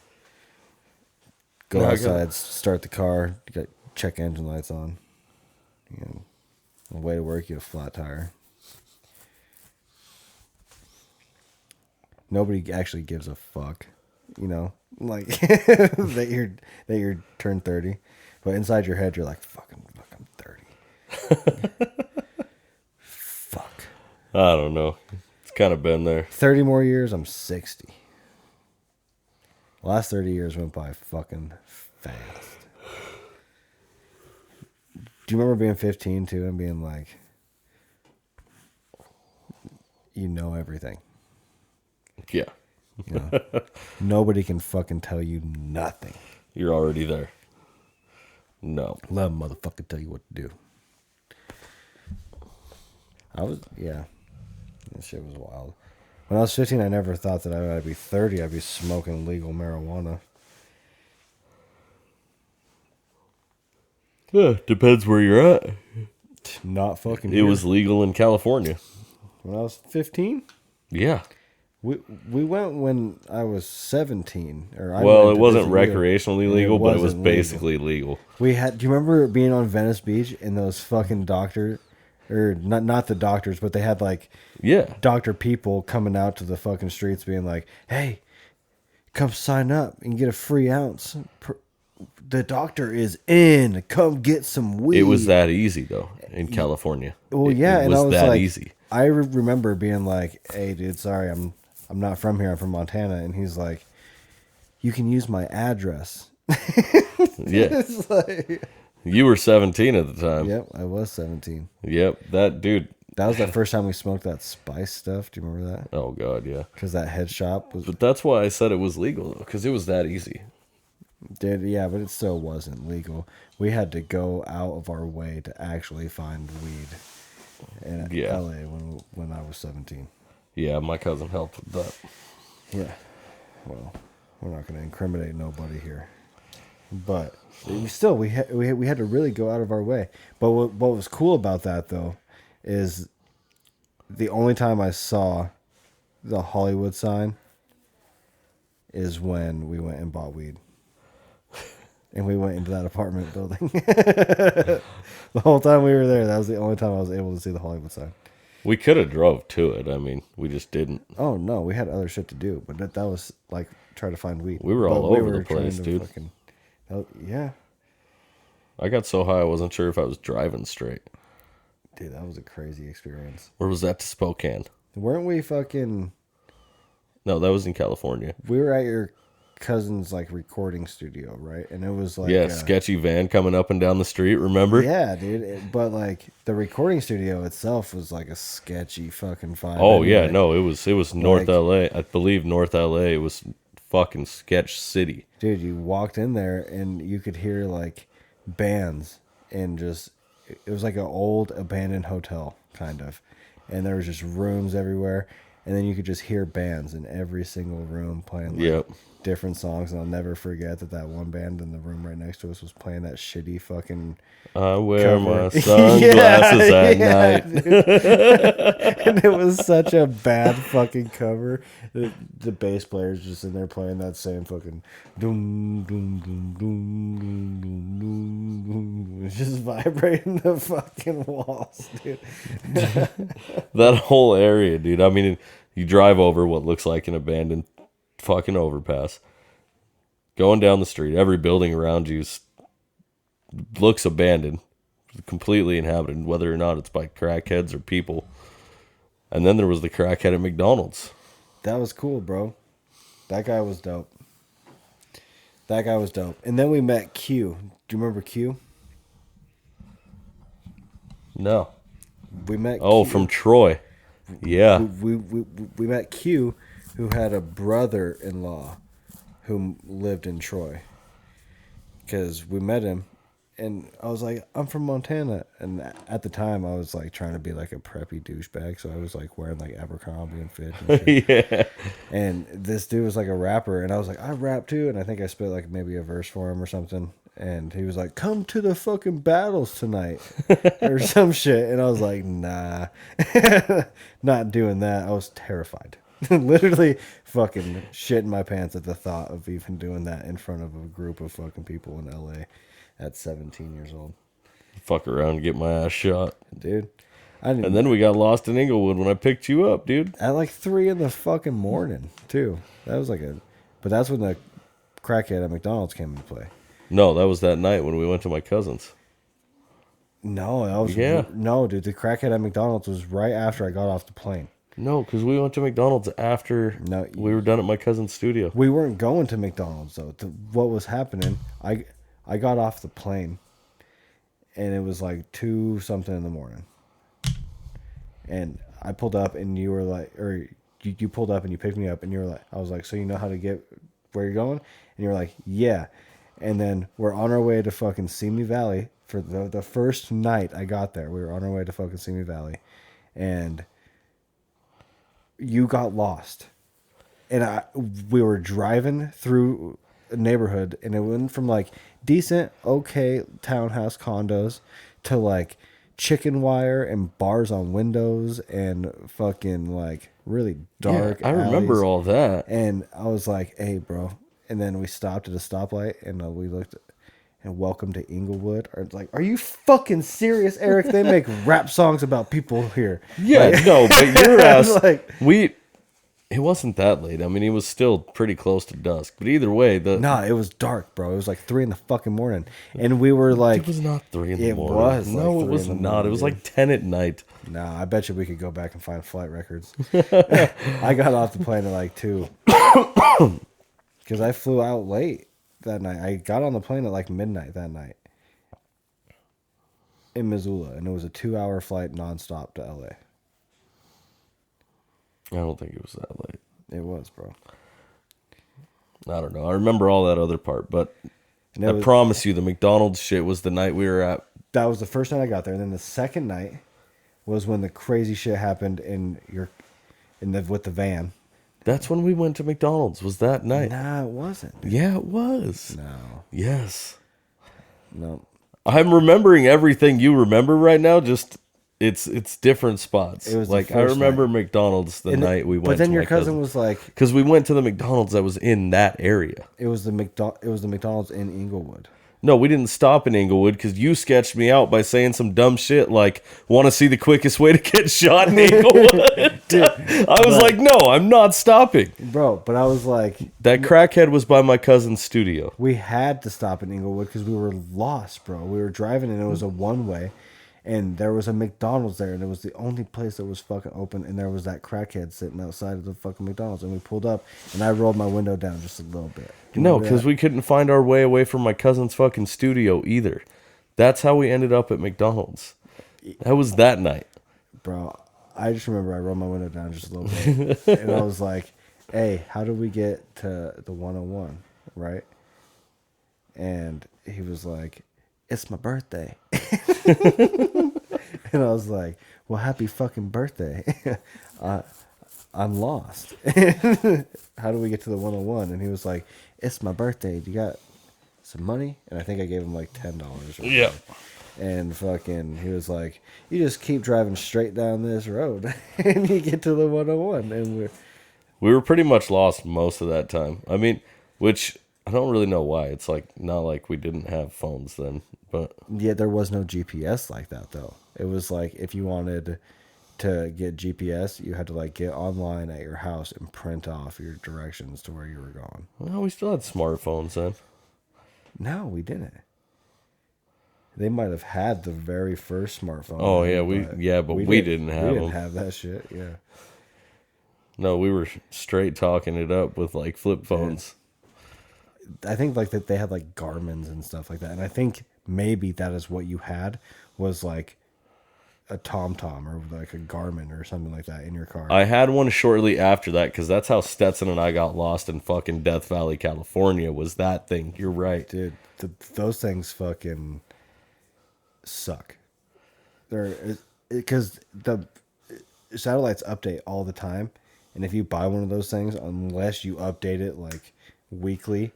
go Yeah, I outside, start the car, you got check engine lights on. You know, on the way to work, you have a flat tire. Nobody actually gives a fuck, you know, like that you're turned 30, but inside your head you're like, fuck, I'm 30. Fuck. I don't know. It's kind of been there. 30 more years, I'm 60. The last 30 years went by fucking fast. Do you remember being 15 too and being like, you know everything? Yeah. You know? Nobody can fucking tell you nothing. You're already there. No. Let a motherfucker tell you what to do. Yeah. That shit was wild. When I was 15, I never thought that I'd be 30, I'd be smoking legal marijuana. Yeah, depends where you're at. Not fucking It here. was legal in California. When I was 15? Yeah. We went when I was 17. Well, it wasn't recreationally legal, but it was wasn't basically legal. We had. Do you remember being on Venice Beach and those fucking doctor, or not the doctors, but they had like Yeah. doctor people coming out to the fucking streets, being like, "Hey, come sign up and get a free ounce. The doctor is in. Come get some weed." It was that easy, though, in California. Well, It yeah, and was I was that like, easy. I remember being like, "Hey, dude, sorry, I'm not from here. I'm from Montana," and he's like, "You can use my address." Yeah. It's like, You were 17 at the time. yep, I was 17. Yep. That dude. That was the first time we smoked that spice stuff. Do you remember that? Oh, God, yeah. Because that head shop was, But that's why I said it was legal, though, because it was that easy. dude, yeah, but it still wasn't legal. We had to go out of our way to actually find weed in Yeah. LA when I was 17. Yeah, my cousin helped with that. Yeah. Well, we're not going to incriminate nobody here. But we had to really go out of our way. But what was cool about that, though, is the only time I saw the Hollywood sign is when we went and bought weed. And we went into that apartment building. The whole time we were there, that was the only time I was able to see the Hollywood sign. We could have drove to it. I mean, we just didn't. Oh, no, we had other shit to do. But that was like try to find weed. We were all But over the trying place, to dude. Yeah. I got so high I wasn't sure if I was driving straight. Dude, that was a crazy experience. Or was that to Spokane? Weren't we fucking? No, that was in California. We were at your cousin's like recording studio, right? And it was like Yeah, sketchy van coming up and down the street. Remember? Yeah, dude. But like the recording studio itself was like a sketchy fucking vibe. Oh anyway. yeah, no, it was North Like- LA. I believe North LA. It was fucking sketch city. Dude, you walked in there and you could hear like bands and just it was like an old abandoned hotel kind of, and there was just rooms everywhere, and then you could just hear bands in every single room playing like Yep. different songs. And I'll never forget that one band in the room right next to us was playing that shitty fucking I wear my cover. sunglasses at night. Dude. And it was such a bad fucking cover. The bass player's just in there playing that same fucking doom doom doom doom doom doom doom doom. It's just vibrating the fucking walls, dude. That whole area, dude. I mean, you drive over what looks like an abandoned fucking overpass. Going down the street, every building around you looks abandoned, completely inhabited, whether or not it's by crackheads or people. And then there was the crackhead at McDonald's. That was cool, bro. That guy was dope. And then we met Q. Do you remember Q? No. We met Oh, Q. from Troy. Yeah. We met Q, who had a brother-in-law who lived in Troy. Because we met him, and I was like, I'm from Montana. And at the time, I was like trying to be like a preppy douchebag, so I was like wearing like Abercrombie and Fitch and shit. Yeah. And this dude was like a rapper, and I was like, I rap too, and I think I spit like maybe a verse for him or something. And he was like, come to the fucking battles tonight or some shit. And I was like, nah, not doing that. I was terrified. Literally fucking shitting my pants at the thought of even doing that in front of a group of fucking people in LA at 17 years old. Fuck around and get my ass shot. Dude. I didn't, And then we got lost in Inglewood when I picked you up, dude. at like 3 in the fucking morning too. That was like but that's when the crackhead at McDonald's came into play. No, that was that night when we went to my cousin's. No, that was Yeah. no, dude. The crackhead at McDonald's was right after I got off the plane. No, because we went to McDonald's after No, we were done at my cousin's studio. We weren't going to McDonald's though. What was happening? I got off the plane, and it was like 2 something in the morning, and I pulled up, and you were like, or you pulled up and you picked me up, and you were like, I was like, so you know how to get where you're going? And you were like, yeah. And then we're on our way to fucking Simi Valley for the first night I got there. We were on our way to fucking Simi Valley, and you got lost. And we were driving through a neighborhood, and it went from like decent, okay townhouse condos to like chicken wire and bars on windows and fucking like really dark. I remember alleys. all that. And I was like, hey, bro. And then we stopped at a stoplight, and we looked, and welcome to Inglewood. Or it's like, are you fucking serious, Eric? They make rap songs about people here. Yeah, Like- no, but your ass, Like- it wasn't that late. I mean, it was still pretty close to dusk. But either way, Nah, it was dark, bro. It was like 3 in the fucking morning. And we were like, it was not 3 in the It morning. was No, like it 3 was in the not. morning, It was dude. like 10 at night. nah, I bet you we could go back and find flight records. I got off the plane at like 2. Because I flew out late that night. I got on the plane at like midnight that night in Missoula, and it was a 2-hour flight nonstop to LA. I don't think it was that late. It was, bro. I don't know. I remember all that other part, but And I it was- promise you the McDonald's shit was the night we were at. That was the first night I got there, and then the second night was when the crazy shit happened with the van. That's when we went to McDonald's, was that night. Nah, it wasn't. Yeah, it was. No, Yes. no. I'm remembering everything you remember right now, just it's different spots. It was the like I first remember night. McDonald's the night we went But then to your my cousin was like, because we went to the McDonald's that was in that area. it was the McDonald's in Inglewood. No, we didn't stop in Inglewood because you sketched me out by saying some dumb shit like, want to see the quickest way to get shot in Inglewood? I was like, no, I'm not stopping. Bro, but I was like, That crackhead was by my cousin's studio. we had to stop in Inglewood because we were lost, bro. We were driving, and it was a one-way. And there was a McDonald's there, and it was the only place that was fucking open. And there was that crackhead sitting outside of the fucking McDonald's. And we pulled up, and I rolled my window down just a little bit. Do you No, remember because that? we couldn't find our way away from my cousin's fucking studio either. That's how we ended up at McDonald's. That was that night. Bro, I just remember I rolled my window down just a little bit. And I was like, hey, how do we get to the 101, right? And he was like, it's my birthday. And I was like, well, happy fucking birthday. I'm lost. How do we get to the 101? And he was like, it's my birthday. Do you got some money? And I think I gave him like $10 or something. Yeah. And fucking, he was like, you just keep driving straight down this road and you get to the 101. And We were pretty much lost most of that time. I mean, which I don't really know why. It's like not like we didn't have phones then, but yeah, there was no GPS like that though. It was like if you wanted to get GPS, you had to like get online at your house and print off your directions to where you were going. well, we still had smartphones then. No, we didn't. They might have had the very first smartphone. Oh, yeah, but we didn't have We didn't them. have that shit. Yeah. No, we were straight talking it up with like flip phones. I think like that they had like Garmin's and stuff like that, and I think maybe that is what you had was like a TomTom or like a Garmin or something like that in your car. I had one shortly after that because that's how Stetson and I got lost in fucking Death Valley, California. Was that thing? You're right. Dude, those things fucking suck. They're because the satellites update all the time, and if you buy one of those things, unless you update it like weekly,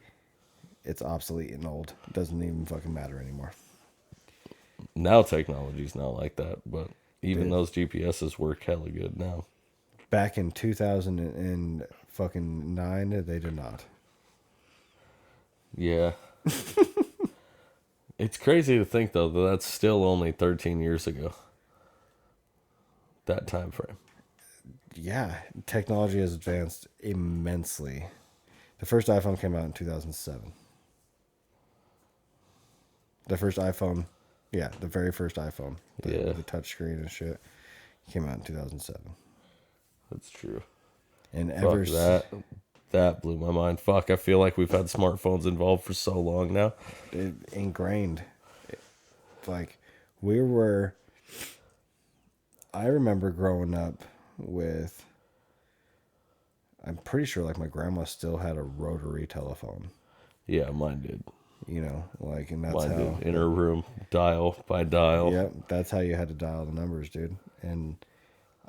it's obsolete and old. It doesn't even fucking matter anymore. Now technology's not like that, but even Dude. those GPSs work hella good now. Back in 2009, they did not. Yeah. It's crazy to think though that that's still only 13 years ago. That time frame. Yeah, technology has advanced immensely. The first iPhone came out in 2007. The first iPhone, yeah, the very first iPhone. Yeah. The touchscreen and shit came out in 2007. That's true. And Fuck, that blew my mind. Fuck, I feel like we've had smartphones involved for so long now. it ingrained. Like, we were... I remember growing up with... I'm pretty sure, like, my grandma still had a rotary telephone. Yeah, mine did. You know, like, and that's Mine how... did. In her room, dial by dial. Yep, that's how you had to dial the numbers, dude. And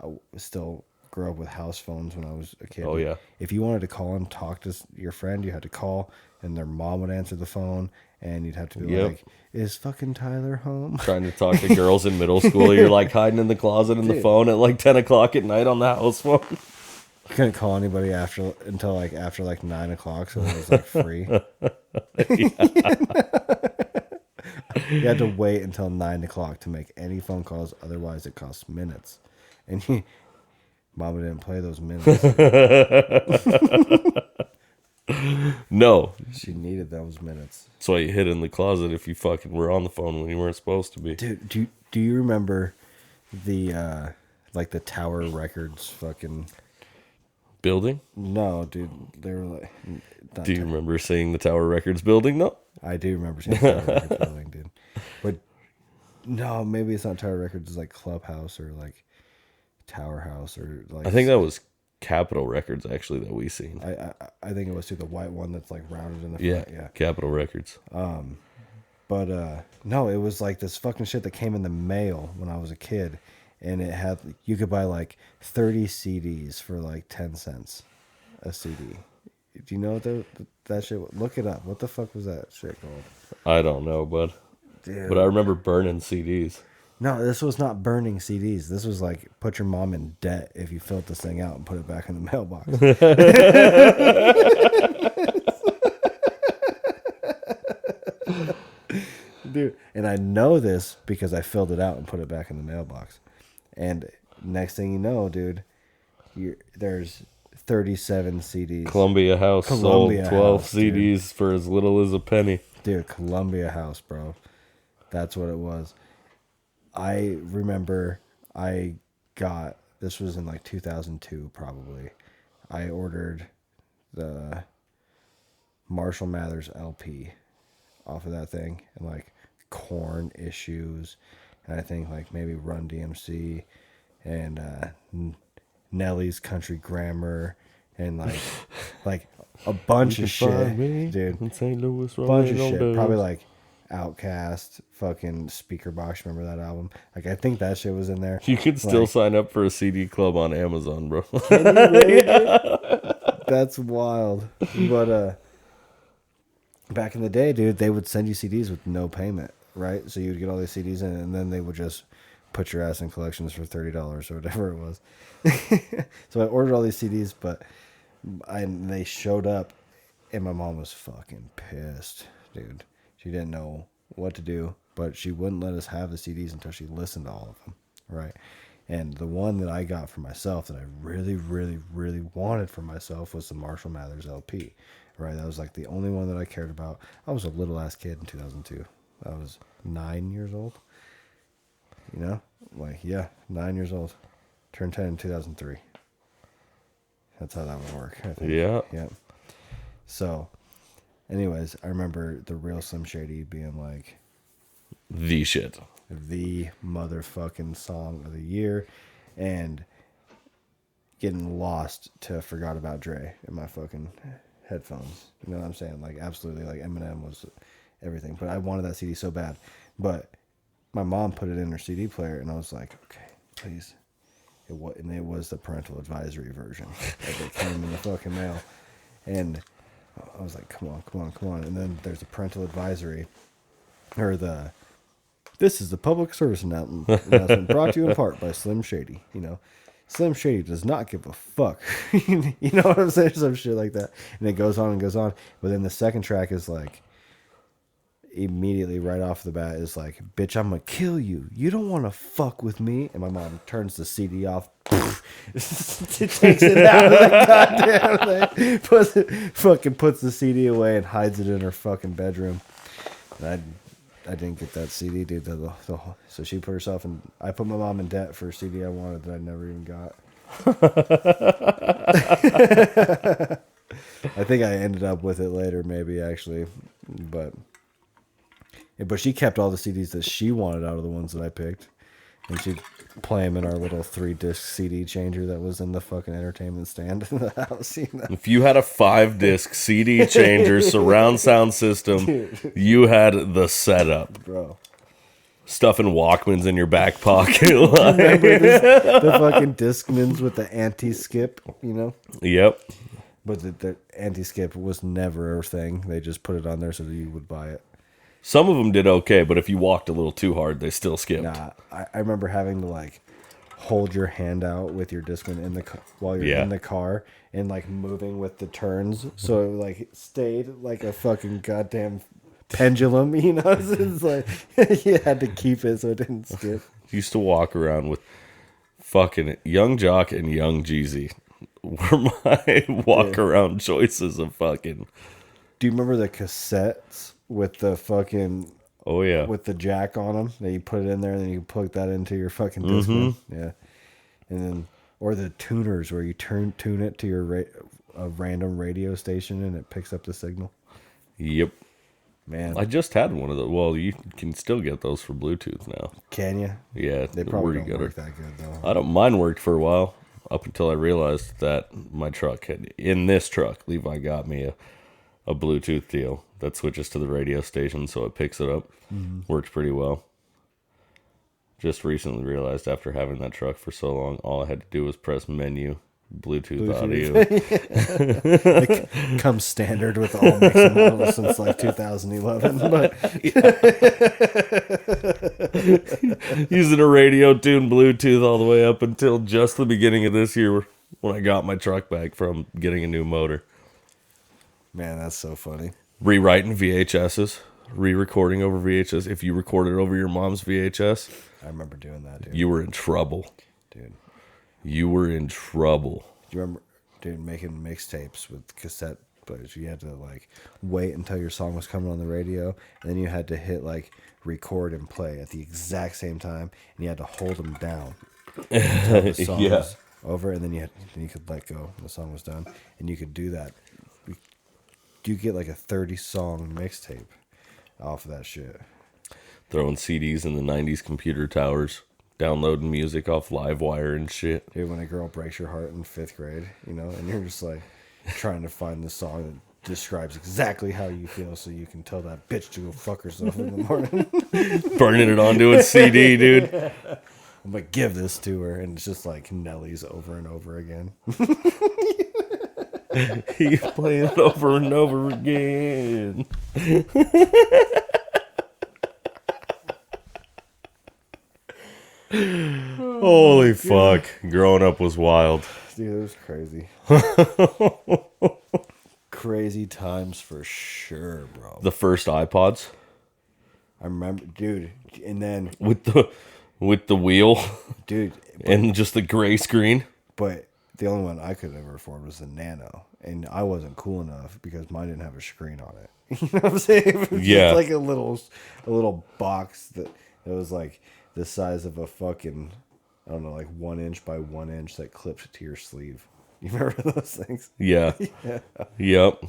I still grew up with house phones when I was a kid. Oh, yeah. If you wanted to call and talk to your friend, you had to call, and their mom would answer the phone, and you'd have to be Yep. like, "Is fucking Tyler home?" Trying to talk to girls in middle school. You're like hiding in the closet in the Dude. phone at like 10 o'clock at night on the house phone. Couldn't call anybody after 9 o'clock, so it was like free. You had to wait until 9 o'clock to make any phone calls, otherwise it cost minutes. And Mama didn't play those minutes. No. She needed those minutes. That's why you hid in the closet if you fucking were on the phone when you weren't supposed to be. Dude, do you remember the like the Tower Records fucking... Building? No, dude, they were like... not Do you Tower- remember seeing the Tower Records building? No. I do remember seeing Tower Records building, dude. But no, maybe it's not Tower Records. It's like Clubhouse or like Tower House or like... I think that was Capitol Records actually that we seen. I think it was too, the white one that's like rounded in the Yeah, front. Yeah. Capitol Records. But no, it was like this fucking shit that came in the mail when I was a kid, and it had, you could buy like 30 CDs for like 10 cents a CD. Do you know what that shit? Look it up. What the fuck was that shit called? I don't know, bud. Dude. But I remember burning CDs. No, this was not burning CDs. This was like put your mom in debt if you filled this thing out and put it back in the mailbox. Dude, and I know this because I filled it out and put it back in the mailbox. And next thing you know, dude, there's 37 CDs. Columbia House Columbia sold 12 House, dude. CDs for as little as a penny. Dude, Columbia House, bro. That's what it was. I remember this was in like 2002 probably. I ordered the Marshall Mathers LP off of that thing, and like Korn issues, and I think like maybe Run DMC and Nelly's Country Grammar, and like a bunch of shit, dude. In St. Louis, Bunch of shit. Probably like Outcast, fucking Speaker Box. Remember that album? Like I think that shit was in there. You could still Like, sign up for a CD club on Amazon, bro. can you really, dude? That's wild. But back in the day, dude, they would send you CDs with no payment, right? So you would get all these CDs in, and then they would just put your ass in collections for $30 or whatever it was. So I ordered all these CDs, but they showed up, and my mom was fucking pissed, dude. She didn't know what to do, but she wouldn't let us have the CDs until she listened to all of them, right? And the one that I got for myself that I really, really, really wanted for myself was the Marshall Mathers LP, right? That was like the only one that I cared about. I was a little ass kid in 2002. I was 9 years old. You know? Like, yeah, 9 years old. Turned 10 in 2003. That's how that would work, I think. Yeah. Yeah. So, anyways, I remember the real Slim Shady being like The shit. the motherfucking song of the year, and getting lost to Forgot About Dre in my fucking headphones. You know what I'm saying? Like, absolutely, like Eminem was everything. But I wanted that CD so bad. But my mom put it in her CD player, and I was like, okay, please. And it was the parental advisory version that came in the fucking mail. And I was like, come on. And then there's a parental advisory, or this is the public service announcement brought to you in part by Slim Shady. You know, Slim Shady does not give a fuck. You know what I'm saying? Some shit like that. And it goes on and goes on. But then the second track is like, immediately right off the bat is like, bitch, I'm gonna kill you. You don't want to fuck with me. And my mom turns the CD off. She takes it out of the goddamn thing. Puts the CD away and hides it in her fucking bedroom. And I didn't get that CD, dude. So she put herself in. I put my mom in debt for a CD I wanted that I never even got. I think I ended up with it later, maybe actually, but she kept all the CDs that she wanted out of the ones that I picked, and she'd play them in our little 3-disc CD changer that was in the fucking entertainment stand in the house. You know? If you had a 5-disc CD changer surround sound system, you had the setup. Bro. Stuffing Walkmans in your back pocket. Remember the fucking Discmans with the anti-skip, you know? Yep. But the anti-skip was never a thing. They just put it on there so that you would buy it. Some of them did okay, but if you walked a little too hard, they still skipped. Nah, I remember having to like hold your hand out with your Discman in the while you're in the car and like moving with the turns, so it like stayed like a fucking goddamn pendulum. You know, it's like you had to keep it so it didn't skip. Used to walk around with fucking Young Jock and Young Jeezy were my walk around choices of fucking. Do you remember the cassettes with the fucking? Oh yeah, with the jack on them. That you put it in there and then you plug that into your fucking Discman. Yeah, and then or the tuners where you tune it to your a random radio station and it picks up the signal. Yep. Man, I just had one of those. Well, you can still get those for Bluetooth now. Can you? Yeah, They probably don't work that good though. Mine worked for a while up until I realized that my truck Levi got me a Bluetooth deal that switches to the radio station, so it picks it up. Works pretty well. Just recently realized after having that truck for so long, all I had to do was press menu, Bluetooth. Audio. It comes standard with all mix and models since like 2011. But using a radio tuned Bluetooth all the way up until just the beginning of this year when I got my truck back from getting a new motor. Man, that's so funny. Rewriting VHSs, re-recording over VHS. If you recorded over your mom's VHS, I remember doing that, dude. you were in trouble. Dude. You were in trouble. Do you remember, dude, making mixtapes with cassette but you had to like wait until your song was coming on the radio, and then you had to hit like record and play at the exact same time, and you had to hold them down until the song Yeah. was over, and then you could let go. And the song was done, and you could do that. You get like a 30-song mixtape off of that shit. Throwing CDs in the 90s computer towers, downloading music off Livewire and shit. Dude, when a girl breaks your heart in 5th grade, you know, and you're just like trying to find the song that describes exactly how you feel so you can tell that bitch to go fuck herself in the morning. Burning it onto a CD, dude. I'm like, give this to her. And it's just like Nelly's over and over again. He's playing it over and over again. Holy fuck. Growing up was wild. Dude, it was crazy. Crazy times for sure, bro. The first iPods I remember, dude, and then, with the wheel dude, and just the gray screen. but the only one I could ever afford was the Nano, and I wasn't cool enough because mine didn't have a screen on it. You know what I'm saying? It was Yeah. just like a little box that was like the size of a fucking, I don't know, like 1 inch by 1 inch that clipped to your sleeve. You remember those things? Yeah. Yep.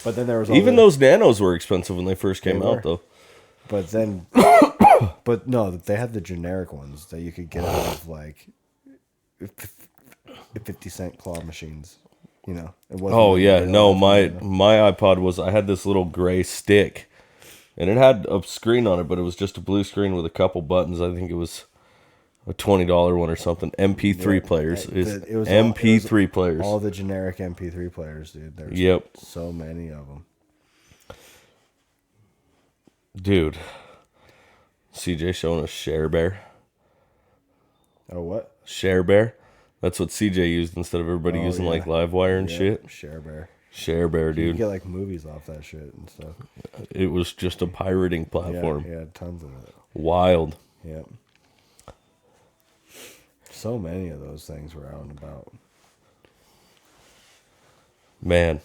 But then there was Even those Nanos were expensive when they first came They out, were. though. But then, but no, they had the generic ones that you could get out of like 50-cent claw machines. You know. It wasn't Oh like yeah, real no, iPhone, my iPod was, I had this little gray stick, and it had a screen on it, but it was just a blue screen with a couple buttons. I think it was a $20 one or something. MP3 Yeah, players. it was MP3 players. All the generic MP3 players, dude. There's Yep. so many of them. Dude, CJ showing us Share Bear. Oh, what? Share Bear. That's what CJ used instead of everybody Oh, using yeah. like Livewire and Yeah, shit. Share Bear. Share Bear, You dude. get like movies off that shit and stuff. It was just a pirating platform. Yeah, tons of it. Wild. Yep. So many of those things were out and about. Man.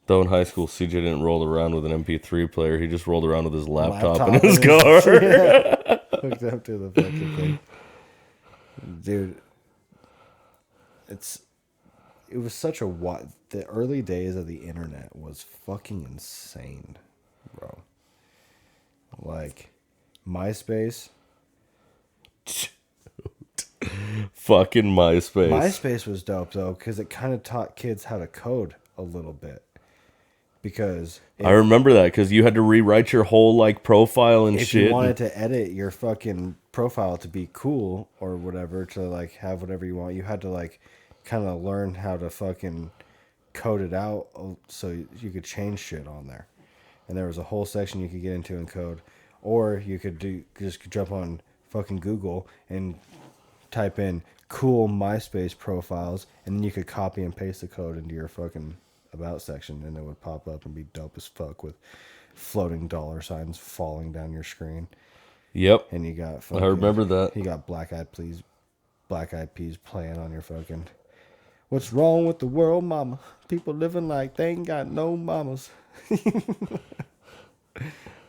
Though in high school, CJ didn't roll around with an MP3 player. He just rolled around with his laptop in his car. Hooked up to the fucking thing. Dude, it was such a the early days of the internet was fucking insane, bro. Like MySpace. Fucking MySpace. MySpace was dope though because it kind of taught kids how to code a little bit. Because I remember that because you had to rewrite your whole like profile and if shit. you wanted to edit your fucking profile to be cool or whatever, to like have whatever you want, you had to like kind of learn how to fucking code it out so you could change shit on there. And there was a whole section you could get into in code, or you could just jump on fucking Google and type in cool MySpace profiles, and then you could copy and paste the code into your fucking about section, and it would pop up and be dope as fuck with floating dollar signs falling down your screen. Yep. And you got I remember that. You got Black Eyed Peas playing on your fucking. What's wrong with the world, mama? People living like they ain't got no mamas.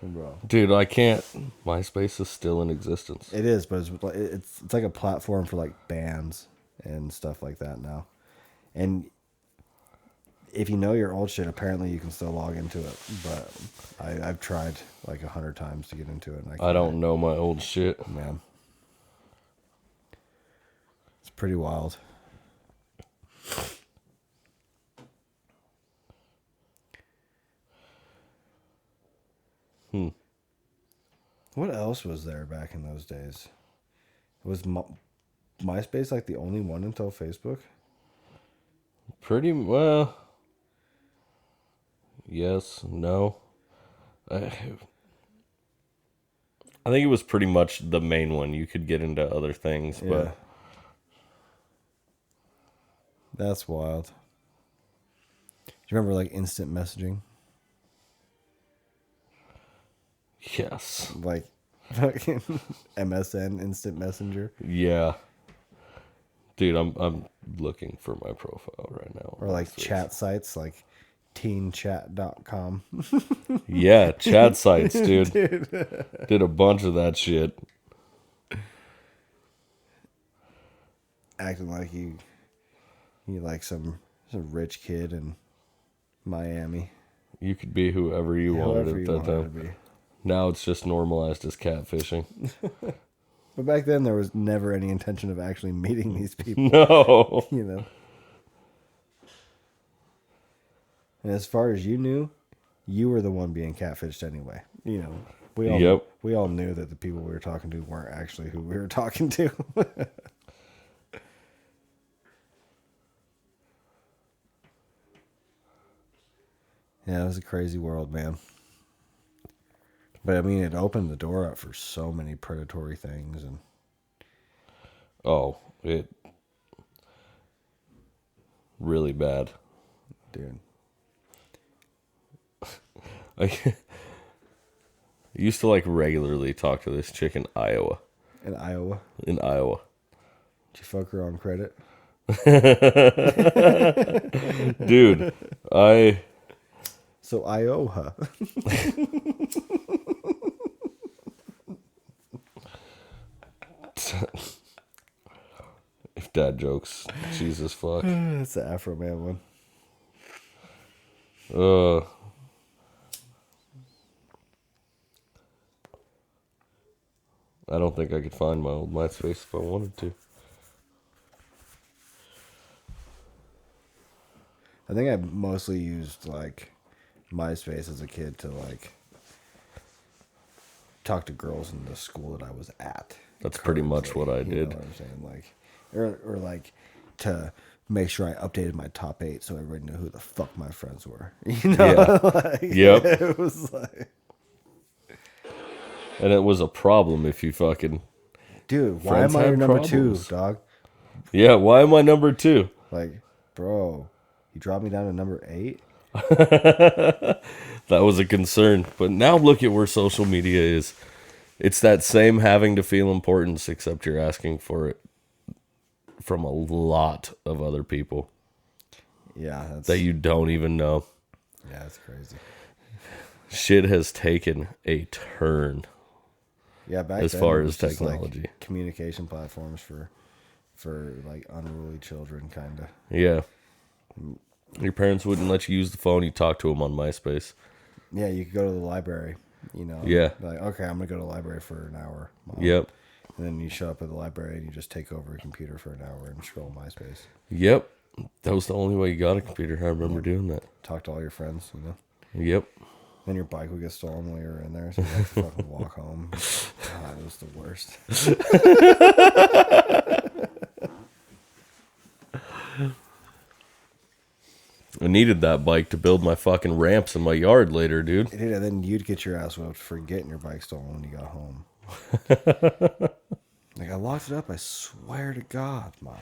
Bro, Dude, I can't. MySpace is still in existence. it is, but it's like a platform for like bands and stuff like that now. And if you know your old shit, apparently you can still log into it. But I've tried like 100 times to get into it. And I don't know my old shit. Man, it's pretty wild. What else was there back in those days? Was MySpace like the only one until Facebook? Pretty well. Yes, no. I think it was pretty much the main one. You could get into other things, but That's wild. Do you remember like instant messaging? yes. Like fucking MSN, instant messenger? Yeah. Dude, I'm looking for my profile right now. Or like chat sites like teenchat.com. Yeah, chat sites, dude. Did a bunch of that shit. Acting like you like some rich kid in Miami. You could be whoever you wanted Whoever at you that wanted time. to be. Now it's just normalized as catfishing. But back then there was never any intention of actually meeting these people. No. You know. And as far as you knew, you were the one being catfished anyway. You know, we all knew that the people we were talking to weren't actually who we were talking to. Yeah, it was a crazy world, man. But I mean, it opened the door up for so many predatory things, and Oh, it really bad. dude, I used to like regularly talk to this chick in Iowa. in Iowa, In Iowa. did you fuck her on credit? Dude, So Iowa. if dad jokes, Jesus fuck. That's the Afro Man one. I don't think I could find my old MySpace if I wanted to. I think I mostly used like MySpace as a kid to like talk to girls in the school that I was at. That's pretty much what I You did. know what I'm saying? Like, or like to make sure I updated my top 8 so everybody knew who the fuck my friends were. You know? Yeah. Like, Yep. It was like, And it was a problem if you fucking... dude, why Friends am I your have number problems. 2, dog? Yeah, why am I number 2? Like, bro, you dropped me down to number 8? That was a concern. But now look at where social media is. It's that same having to feel importance, except you're asking for it from a lot of other people Yeah, that's that you don't even know. yeah, that's crazy. Shit has taken a turn. Yeah, back As then, far it as was just, like, technology. communication platforms for like unruly children, kind of. Yeah. Your parents wouldn't let you use the phone. You talk to them on MySpace. Yeah, you could go to the library, you know. Yeah. Like, okay, I'm gonna go to the library for an hour. Mom. Yep. And then you show up at the library and you just take over a computer for an hour and scroll MySpace. Yep. That was the only way you got a computer. I remember doing that. Talk to all your friends, you know. Yep. Then your bike would get stolen while you were in there, so you have to fucking walk home. God, it was the worst. I needed that bike to build my fucking ramps in my yard later, dude. Dude, and then you'd get your ass whipped for getting your bike stolen when you got home. Like, I locked it up, I swear to God, Mom.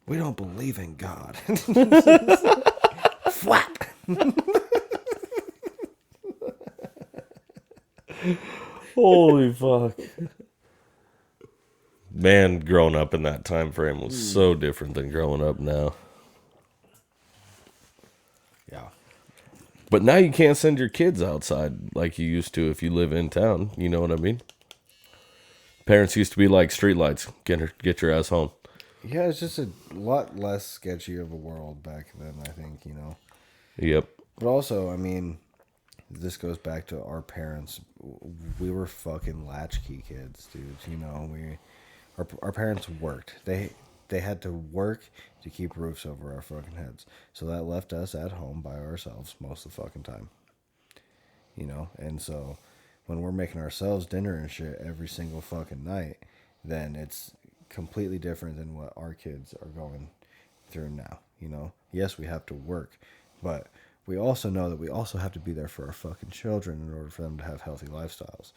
We don't believe in God. Flap! Holy fuck. Man, growing up in that time frame was so different than growing up now. Yeah. But now you can't send your kids outside like you used to if you live in town. You know what I mean? Parents used to be like streetlights. Get your ass home. Yeah, it's just a lot less sketchy of a world back then, I think, you know. Yep. But also, I mean, this goes back to our parents. We were fucking latchkey kids, dude. You know, our parents worked. They had to work to keep roofs over our fucking heads. So that left us at home by ourselves most of the fucking time. You know, and so when we're making ourselves dinner and shit every single fucking night, then it's completely different than what our kids are going through now. You know, yes, we have to work, but we also know that we also have to be there for our fucking children in order for them to have healthy lifestyles.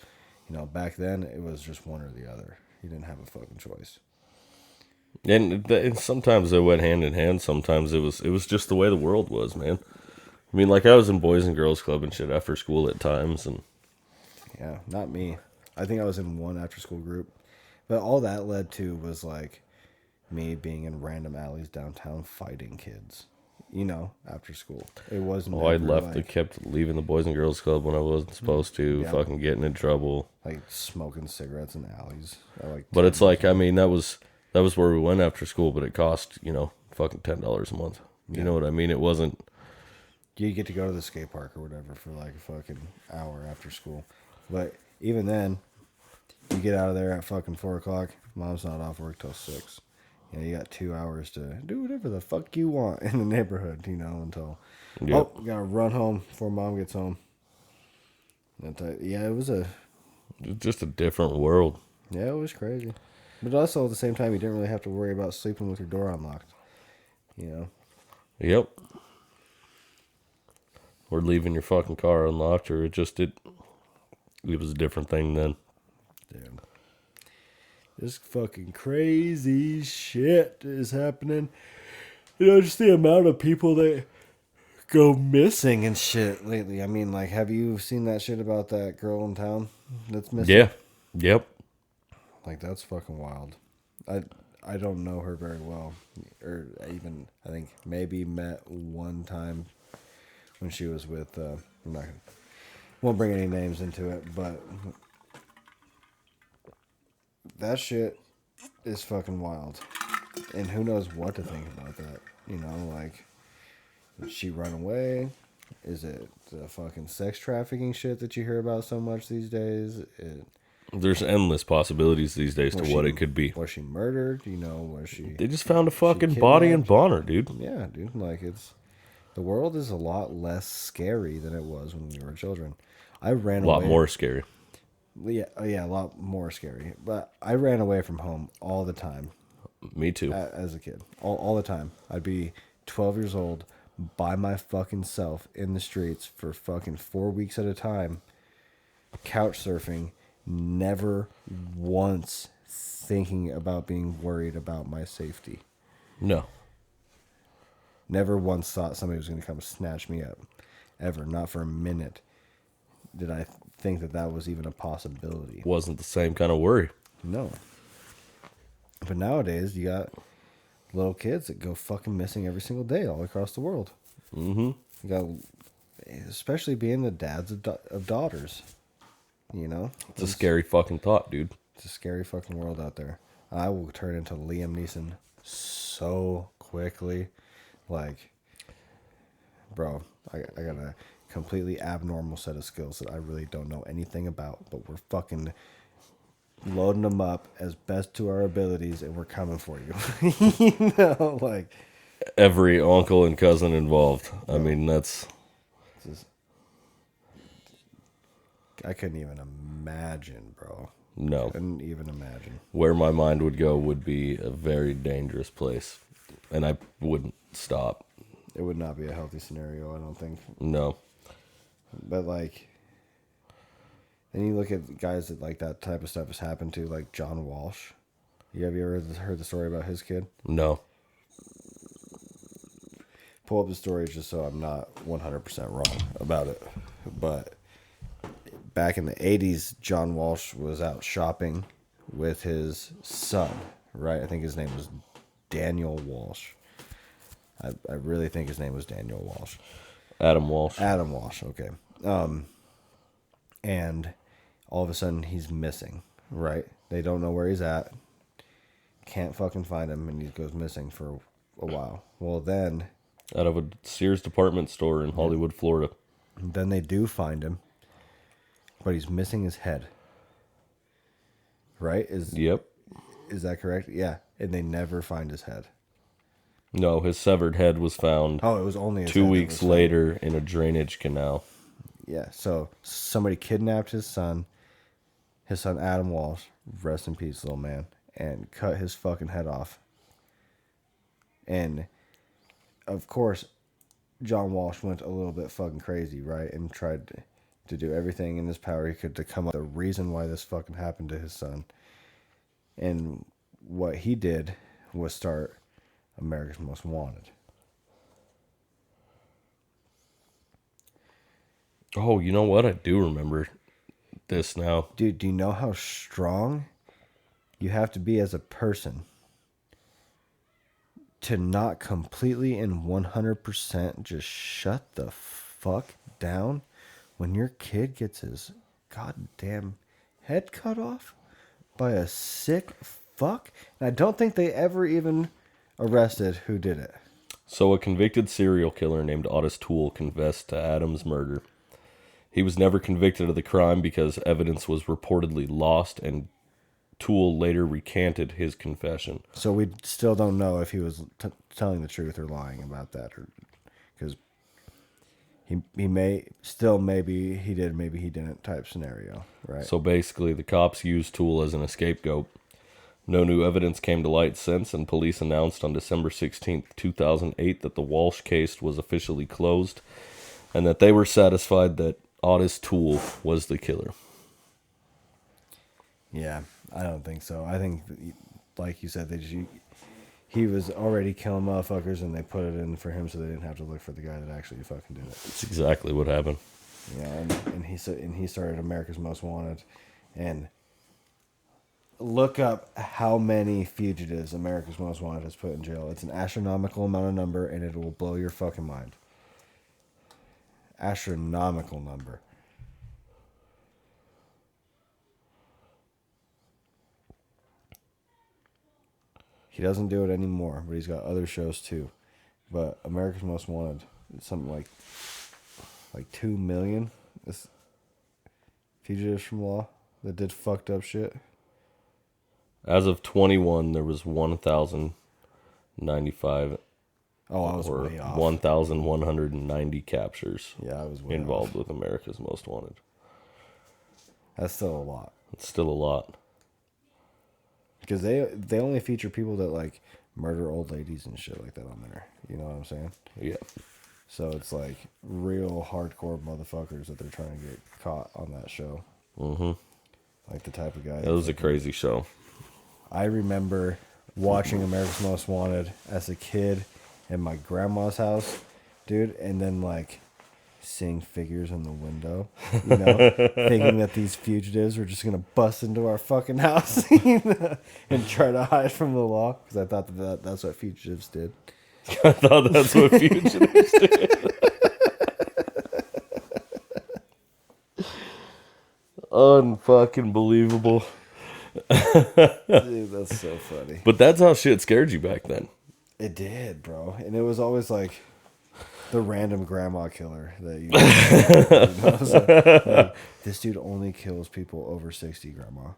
You know, back then it was just one or the other. You didn't have a fucking choice. And sometimes it went hand in hand. Sometimes it was just the way the world was, man. I mean, like I was in Boys and Girls Club and shit after school at times, and Yeah, not me. I think I was in one after school group, But all that led to was like me being in random alleys downtown fighting kids. After school. It wasn't. Oh, I ever, left. like, Kept leaving the Boys and Girls Club when I wasn't supposed to. Yeah. Fucking getting in trouble. like smoking cigarettes in alleys. But it's like, I mean, that was where we went after school, but it cost, fucking $10 a month. You know what I mean? It wasn't. You get to go to the skate park or whatever for like a fucking hour after school. But even then, you get out of there at fucking 4 o'clock. Mom's not off work till 6. You got 2 hours to do whatever the fuck you want in the neighborhood, until Yep. you gotta run home before mom gets home. It was Just a different world. it was crazy. But also at the same time, you didn't really have to worry about sleeping with your door unlocked. Yep. Or leaving your fucking car unlocked, or it was a different thing then. Dude. This fucking crazy shit is happening. Just the amount of people that go missing and shit lately. I mean, like, have you seen that shit about that girl in town that's missing? Yeah. Yep. Like, that's fucking wild. I don't know her very well. Or even, I think, maybe met one time when she was with, won't bring any names into it, but that shit is fucking wild. And who knows what to think about that. Like, did she run away? Is it the fucking sex trafficking shit that you hear about so much these days? There's endless possibilities these days to what it could be. Was she murdered? Was she... They just found a fucking body in kidnapped? Bonner, dude. Yeah, dude. Like, the world is a lot less scary than it was when we were children. I ran away. A lot more scary. Yeah, a lot more scary. But I ran away from home all the time. Me too. As a kid. All the time. I'd be 12 years old by my fucking self in the streets for fucking 4 weeks at a time, couch surfing, never once thinking about being worried about my safety. No. Never once thought somebody was going to come snatch me up. Ever. Not for a minute did I think that was even a possibility. Wasn't the same kind of worry. No. But nowadays, you got little kids that go fucking missing every single day all across the world. Mm-hmm. You got, especially being the dads of daughters. It's a scary fucking thought, dude. It's a scary fucking world out there. I will turn into Liam Neeson so quickly. Like, bro, I got a completely abnormal set of skills that I really don't know anything about, but we're fucking loading them up as best to our abilities, and we're coming for you. Like every uncle and cousin involved. I mean, that's... I couldn't even imagine, bro. No. Couldn't even imagine. Where my mind would go would be a very dangerous place, and I wouldn't stop. It would not be a healthy scenario, I don't think. No. But, like, then you look at guys that, like, that type of stuff has happened to, like John Walsh. Have you ever heard the story about his kid? No. Pull up the story just so I'm not 100% wrong about it. But back in the 80s, John Walsh was out shopping with his son, right? I think his name was Daniel Walsh. I really think his name was Daniel Walsh. Adam Walsh. Adam Walsh, okay. And all of a sudden he's missing, right? They don't know where he's at. Can't fucking find him, and he goes missing for a while. Well, then... out of a Sears department store in Hollywood, Florida. Then they do find him, but he's missing his head. Right? Yep. Is that correct? Yeah. And they never find his head. No, his severed head was found. Oh, it was only his 2 head that weeks was found. later in a drainage canal. Yeah. So somebody kidnapped his son Adam Walsh, rest in peace, little man, and cut his fucking head off. And of course, John Walsh went a little bit fucking crazy, right? And tried to do everything in his power he could to come up with the reason why this fucking happened to his son. And what he did was start America's Most Wanted. Oh, you know what? I do remember this now. Dude, do you know how strong you have to be as a person to not completely and 100% just shut the fuck down when your kid gets his goddamn head cut off by a sick fuck. And I don't think they ever even arrested who did it. So a convicted serial killer named Otis Toole confessed to Adam's murder. He was never convicted of the crime because evidence was reportedly lost, and Toole later recanted his confession. So we still don't know if he was telling the truth or lying about that, or because he may still, maybe he did, maybe he didn't type scenario, right? So basically, the cops used Toole as an scapegoat. No new evidence came to light since, and police announced on December 16th, 2008 that the Walsh case was officially closed and that they were satisfied that Otis Toole was the killer. Yeah, I don't think so. I think, like you said, he was already killing motherfuckers, and they put it in for him so they didn't have to look for the guy that actually fucking did it. That's exactly what happened. Yeah, and he started America's Most Wanted, and look up how many fugitives America's Most Wanted has put in jail. It's an astronomical amount of number, and it will blow your fucking mind. Astronomical number. He doesn't do it anymore, but he's got other shows too. But America's Most Wanted, it's something like 2 million fugitives from law that did fucked up shit. As of 21, there was 1,095 Oh, I was or way off. 1,190 captures. Yeah, I was way involved off. with America's Most Wanted. That's still a lot. It's still a lot. Because they only feature people that like murder old ladies and shit like that on there. You know what I'm saying? Yeah. So it's like real hardcore motherfuckers that they're trying to get caught on that show. Mm-hmm. Like the type of guy. It was a crazy show. I remember watching America's Most Wanted as a kid in my grandma's house, dude, and then like seeing figures in the window, you know, thinking that these fugitives were just gonna bust into our fucking house and try to hide from the law, because I thought that's what fugitives did. I thought that's what fugitives did. Unfucking believable. Dude, that's so funny. But that's how shit scared you back then. It did, bro. And it was always like the random grandma killer that you know, so, like, this dude only kills people over 60, grandma.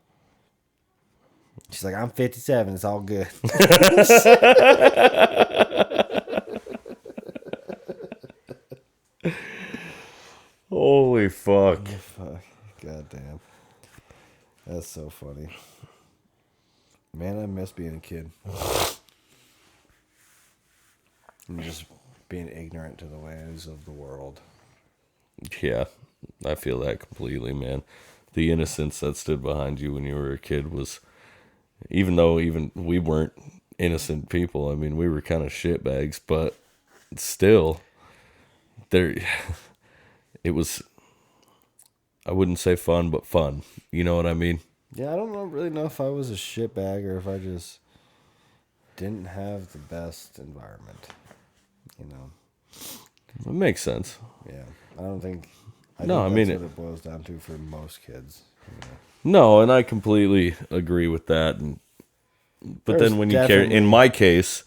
She's like, I'm 57, it's all good. Holy fuck. Fuck. God damn. That's so funny. Man, I miss being a kid. And just being ignorant to the ways of the world. Yeah, I feel that completely, man. The innocence that stood behind you when you were a kid was, even though we weren't innocent people, I mean, we were kind of shitbags, but still, it was, I wouldn't say fun, but fun. You know what I mean? Yeah, I don't really know if I was a shitbag or if I just didn't have the best environment. You know? It makes sense. Yeah. I don't think... I think mean, that's what it boils down to for most kids. You know? No, and I completely agree with that. But There's then when you definitely- in my case,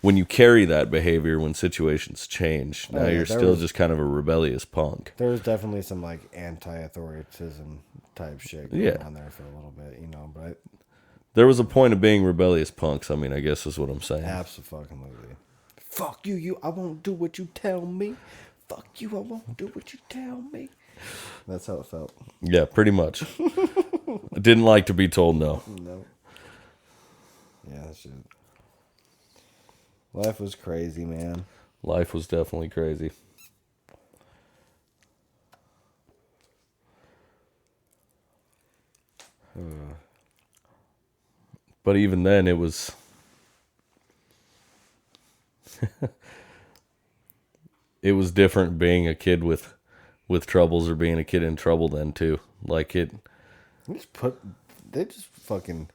when you carry that behavior when situations change, now yeah, you're there still was- just kind of a rebellious punk. There was definitely some like anti-authoritism type shit going Yeah. on there for a little bit, you know, but There was a point of being rebellious punks. I mean, I guess is what I'm saying. absolutely. Fuck you, I won't do what you tell me. Fuck you, I won't do what you tell me. That's how it felt. Yeah, pretty much. I didn't like to be told no. No. Yeah, that shit. Life was crazy, man. Life was definitely crazy. But even then, it was... it was different being a kid with troubles or being a kid in trouble then, too. Like, it... They just fucking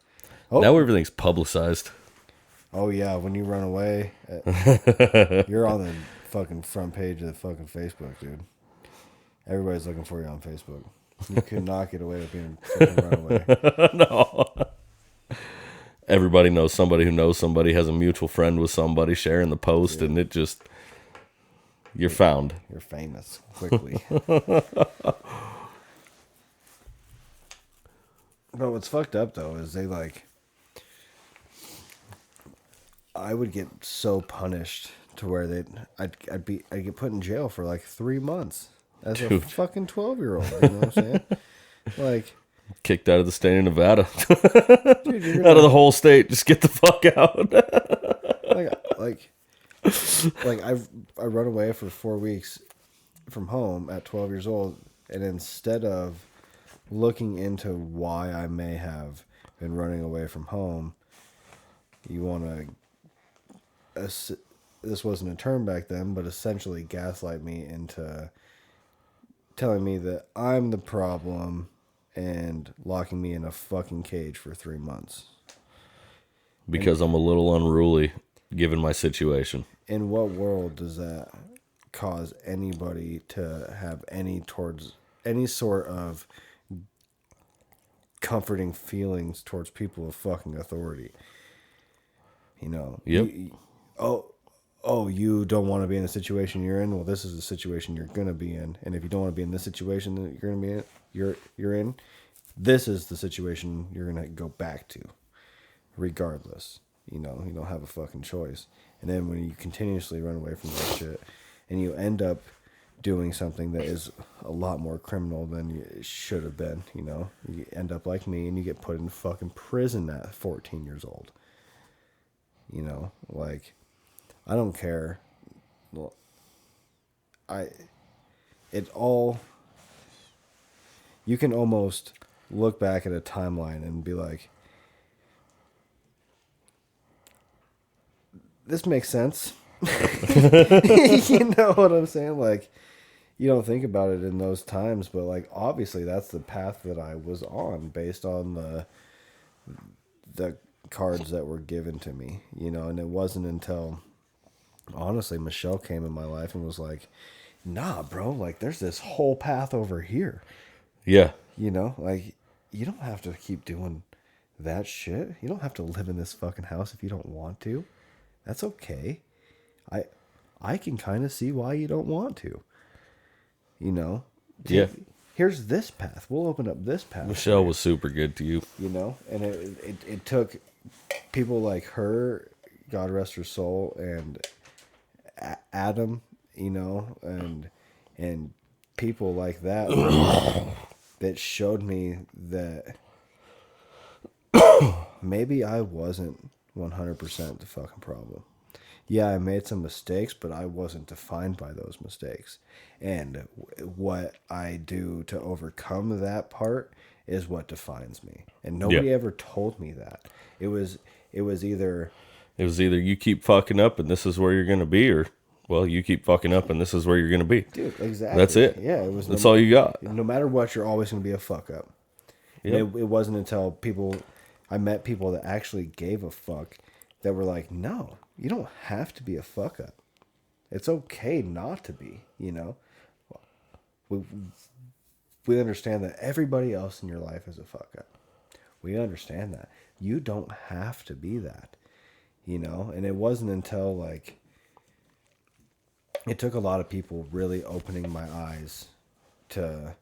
Oh. Now everything's publicized. Oh yeah, when you run away, you're on the fucking front page of the fucking Facebook, dude. Everybody's looking for you on Facebook. You could not get away with being fucking run away. No. Everybody knows somebody has a mutual friend with somebody sharing the post, and it just, you're found. You're famous quickly. But what's fucked up though is I would get so punished to where I'd get put in jail for like 3 months as a fucking 12-year-old. You know what I'm saying? Like, Kicked out of the state of Nevada. dude, you're Out of gonna, the whole state. Just get the fuck out. I run away for 4 weeks from home at 12 years old, and instead of looking into why I may have been running away from home, you want to, this wasn't a term back then, but essentially gaslight me into telling me that I'm the problem and locking me in a fucking cage for 3 months. Because I'm a little unruly, given my situation. In what world does that cause anybody to have any sort of comforting feelings towards people of fucking authority? You know? Yep. You don't want to be in the situation you're in? Well, this is the situation you're going to be in. And if you don't want to be in this situation that you're going to be in, you're in, this is the situation you're going to go back to. Regardless. You know, you don't have a fucking choice. And then when you continuously run away from that shit and you end up doing something that is a lot more criminal than you should have been, you know, you end up like me and you get put in fucking prison at 14 years old. You know, like, I don't care. Well, you can almost look back at a timeline and be like, this makes sense. You know what I'm saying? Like, you don't think about it in those times, but like, obviously that's the path that I was on based on the cards that were given to me, you know. And it wasn't until, honestly, Michelle came in my life and was like, nah, bro, like, there's this whole path over here. Yeah. You know, like, you don't have to keep doing that shit. You don't have to live in this fucking house if you don't want to. That's okay. I can kind of see why you don't want to. You know? Yeah. Here's this path. We'll open up this path. Michelle was super good to you. You know? And it took people like her, God rest her soul, and Adam, you know, and people like that that showed me that maybe I wasn't 100% the fucking problem. Yeah, I made some mistakes, but I wasn't defined by those mistakes. And what I do to overcome that part is what defines me. And nobody ever told me that. It was either you keep fucking up and this is where you're going to be, or, well, you keep fucking up and this is where you're going to be. Dude, exactly. That's it. Yeah, That's all you got. No matter what, you're always going to be a fuck up. Yep. And it wasn't until I met people that actually gave a fuck that were like, no, you don't have to be a fuck up. It's okay not to be, you know. We understand that everybody else in your life is a fuck up. We understand that. You don't have to be that, you know. And it wasn't until, like, it took a lot of people really opening my eyes to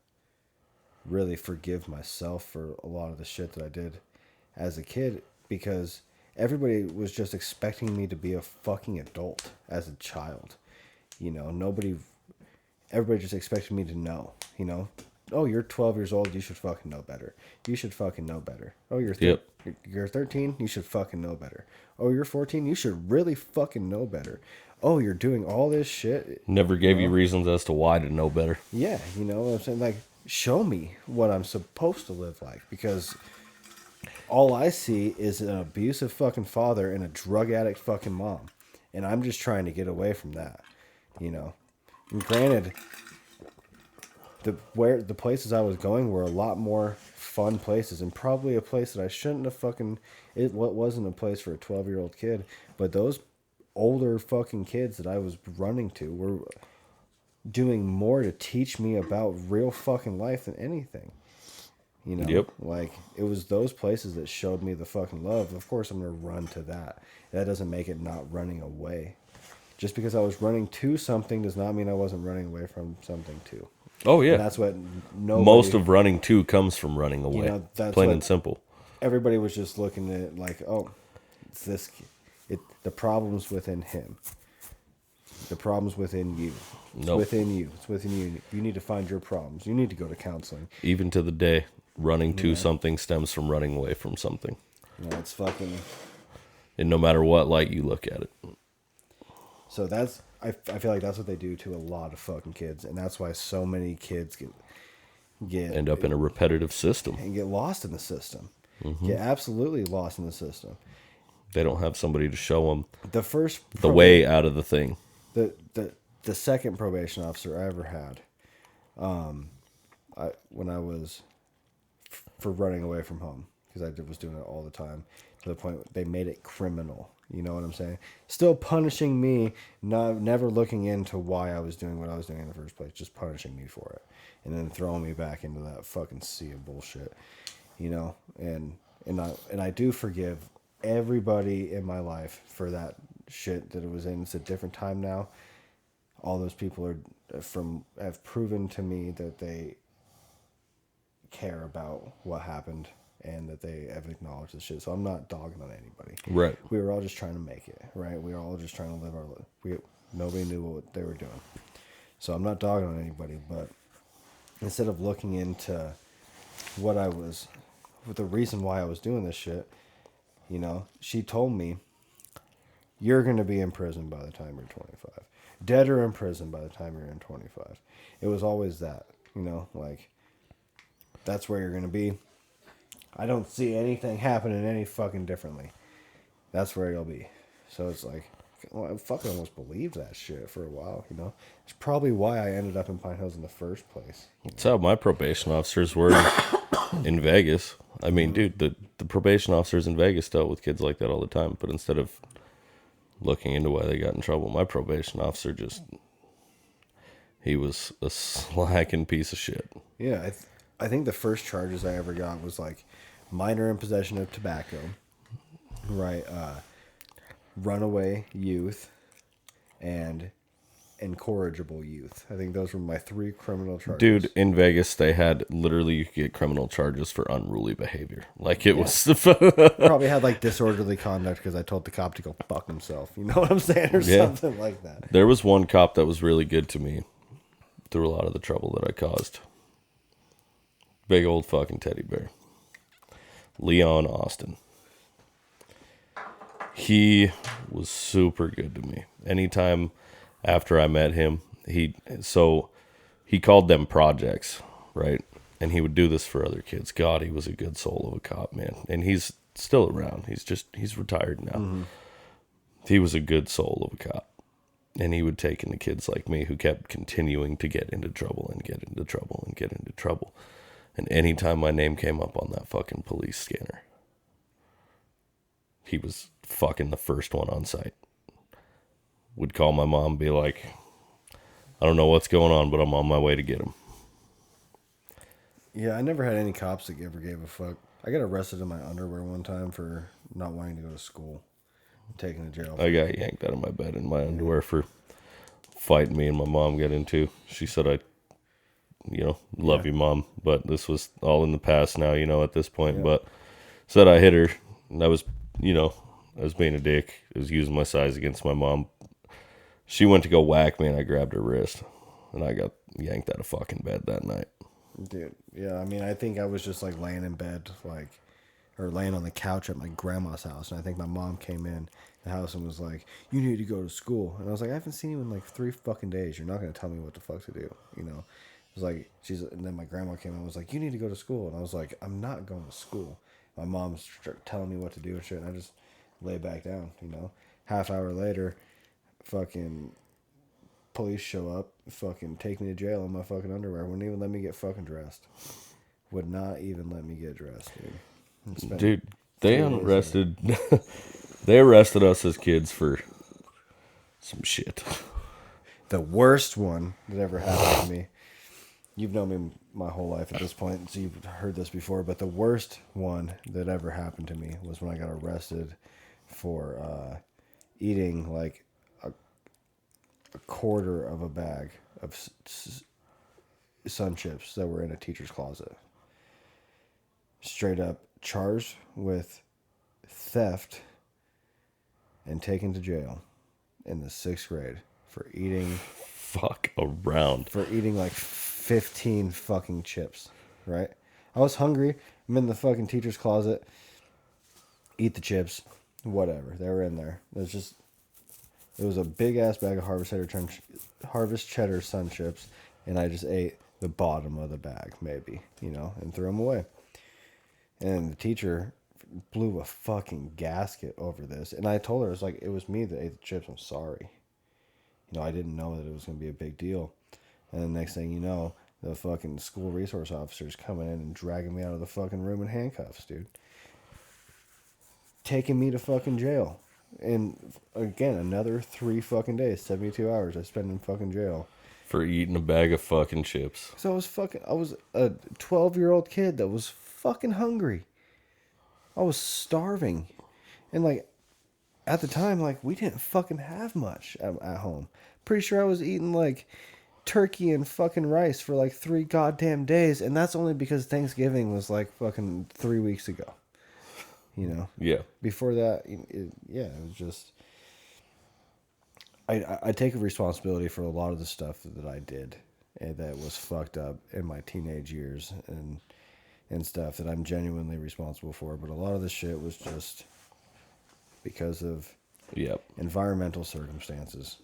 really forgive myself for a lot of the shit that I did as a kid, because everybody was just expecting me to be a fucking adult as a child. You know, everybody just expected me to know, you know. Oh, you're 12 years old, you should fucking know better. You should fucking know better. Oh, you're 13, you should fucking know better. Oh, you're 14, you should really fucking know better. Oh, you're doing all this shit. Never gave you reasons as to why to know better. Yeah, you know what I'm saying? Like, show me what I'm supposed to live like, because all I see is an abusive fucking father and a drug addict fucking mom. And I'm just trying to get away from that, you know. And granted, the places I was going were a lot more fun places, and probably a place that I shouldn't have fucking. It wasn't a place for a 12-year-old kid, but those older fucking kids that I was running to were doing more to teach me about real fucking life than anything. You know, Yep. like it was those places that showed me the fucking love. Of course, I'm gonna run to that. That doesn't make it not running away. Just because I was running to something does not mean I wasn't running away from something too. Oh yeah. And that's what Most of running to comes from running away. that's Plain what- and simple. everybody was just looking at it like, oh, it's this. The problem's within him. The problem's within you. It's Nope. within you. It's within you. You need to find your problems. You need to go to counseling. Even to the day, running to something stems from running away from something. You know, it's fucking. And no matter what light you look at it. So that's I feel like that's what they do to a lot of fucking kids, and that's why so many kids get End up in a repetitive system. and get lost in the system. Get absolutely lost in the system. They don't have somebody to show them The first the way out of the thing. the second probation officer I ever had, when I was for running away from home, because I was doing it all the time, to the point they made it criminal. You know what I'm saying? Still punishing me, never looking into why I was doing what I was doing in the first place, just punishing me for it, and then throwing me back into that fucking sea of bullshit. You know, and I do forgive everybody in my life for that shit that it was in. It's a different time now. All those people have proven to me that they care about what happened and that they have acknowledged the shit. So I'm not dogging on anybody. Right. We were all just trying to make it, right? We were all just trying to live our life. Nobody knew what they were doing. So I'm not dogging on anybody, but instead of looking into the reason why I was doing this shit, you know, she told me, you're going to be in prison by the time you're 25. Dead or in prison by the time you're in 25. It was always that, you know, like, that's where you're going to be. I don't see anything happening any fucking differently. That's where you'll be. So it's like, well, I fucking almost believed that shit for a while, you know. It's probably why I ended up in Pine Hills in the first place. That's how my probation officers were in Vegas. I mean, dude, the probation officers in Vegas dealt with kids like that all the time. But instead of looking into why they got in trouble, my probation officer he was a slacking piece of shit. Yeah, I think the first charges I ever got was like minor in possession of tobacco, right? Runaway youth, and incorrigible youth. I think those were my 3 criminal charges. Dude, in Vegas, they had literally, you could get criminal charges for unruly behavior. Like it was. Probably had like disorderly conduct because I told the cop to go fuck himself. You know what I'm saying? Or Yeah. something like that. There was one cop that was really good to me through a lot of the trouble that I caused. Big old fucking teddy bear. Leon Austin. He was super good to me. Anytime after I met him, he called them projects, right? And he would do this for other kids. God, he was a good soul of a cop, man. And he's still around. He's retired now. Mm-hmm. He was a good soul of a cop. And he would take in the kids like me who kept continuing to get into trouble and get into trouble and get into trouble. And anytime my name came up on that fucking police scanner, he was fucking the first one on site. Would call my mom and be like, I don't know what's going on, but I'm on my way to get him. Yeah, I never had any cops that ever gave a fuck. I got arrested in my underwear one time for not wanting to go to school. Taken to jail. I got yanked out of my bed in my underwear for fighting me and my mom got into. She said, love you, Mom, but this was all in the past now, at this point. Yeah. But said I hit her, and I was being a dick. I was using my size against my mom. She went to go whack me, and I grabbed her wrist, and I got yanked out of fucking bed that night. Dude, yeah, I mean, I think I was just, laying in bed, or laying on the couch at my grandma's house, and I think my mom came in the house and was like, you need to go to school. And I was like, I haven't seen you in, 3 fucking days. You're not going to tell me what the fuck to do, It was like, and then my grandma came in and was like, you need to go to school. And I was like, I'm not going to school. My mom's telling me what to do and shit, and I just lay back down, Half hour later, fucking police show up, fucking take me to jail in my fucking underwear. Wouldn't even let me get fucking dressed. Would not even let me get dressed, dude. Dude, they they arrested us as kids for some shit. The worst one that ever happened to me. You've known me my whole life at this point, so you've heard this before. But the worst one that ever happened to me was when I got arrested for eating like a quarter of a bag of Sun Chips that were in a teacher's closet. Straight up charged with theft and taken to jail in the 6th grade for eating Fuck around. for eating like 15 fucking chips, right? I was hungry. I'm in the fucking teacher's closet. Eat the chips, whatever. They were in there. It was a big ass bag of Harvest Cheddar Sun Chips, and I just ate the bottom of the bag, maybe, and threw them away. And the teacher blew a fucking gasket over this. And I told her, it was me that ate the chips. I'm sorry. I didn't know that it was going to be a big deal. And the next thing you know, the fucking school resource officer's coming in and dragging me out of the fucking room in handcuffs, dude. Taking me to fucking jail. And again, another 3 fucking days, 72 hours I spent in fucking jail. For eating a bag of fucking chips. So I was a 12-year-old kid that was fucking hungry. I was starving. And at the time, we didn't fucking have much at home. Pretty sure I was eating turkey and fucking rice for 3 goddamn days. And that's only because Thanksgiving was fucking 3 weeks ago. Yeah. Before that, it was just... I take responsibility for a lot of the stuff that I did and that was fucked up in my teenage years and stuff that I'm genuinely responsible for. But a lot of the shit was just because of environmental circumstances,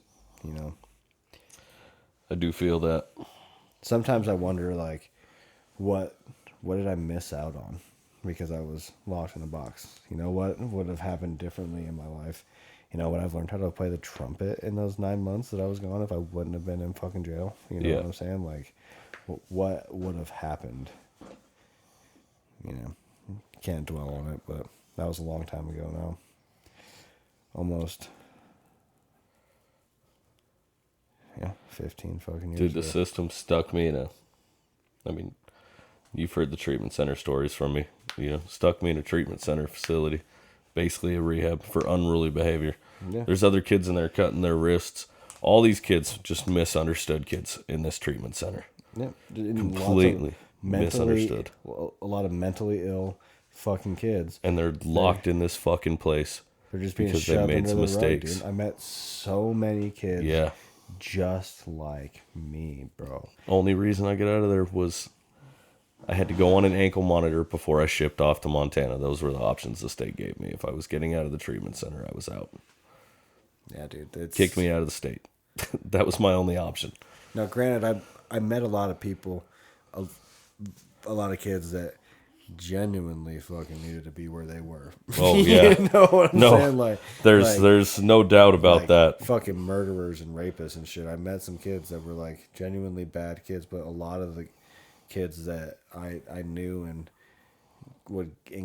I do feel that. Sometimes I wonder, what did I miss out on because I was locked in a box? What would have happened differently in my life? Would I've learned how to play the trumpet in those 9 months that I was gone if I wouldn't have been in fucking jail? You know what I'm saying? What would have happened? Can't dwell on it, but that was a long time ago now. Almost. 15 fucking years Dude, the ago. system stuck me in you've heard the treatment center stories from me. Stuck me in a treatment center facility. Basically a rehab for unruly behavior. Yeah. There's other kids in there cutting their wrists. All these kids, just misunderstood kids in this treatment center. Yeah. Completely misunderstood. A lot of mentally ill fucking kids. And they're locked in this fucking place. They're just being because shoved they made under some the mistakes. rug, dude. I met so many kids Yeah. just like me, bro. Only reason I got out of there was I had to go on an ankle monitor before I shipped off to Montana. Those were the options the state gave me. If I was getting out of the treatment center, I was out. Yeah, dude. Kicked me out of the state. That was my only option. Now, granted, I met a lot of people, a lot of kids that genuinely fucking needed to be where they were. Oh, yeah. You know what I'm saying? There's no doubt about that. Fucking murderers and rapists and shit. I met some kids that were genuinely bad kids, but a lot of the kids that I knew and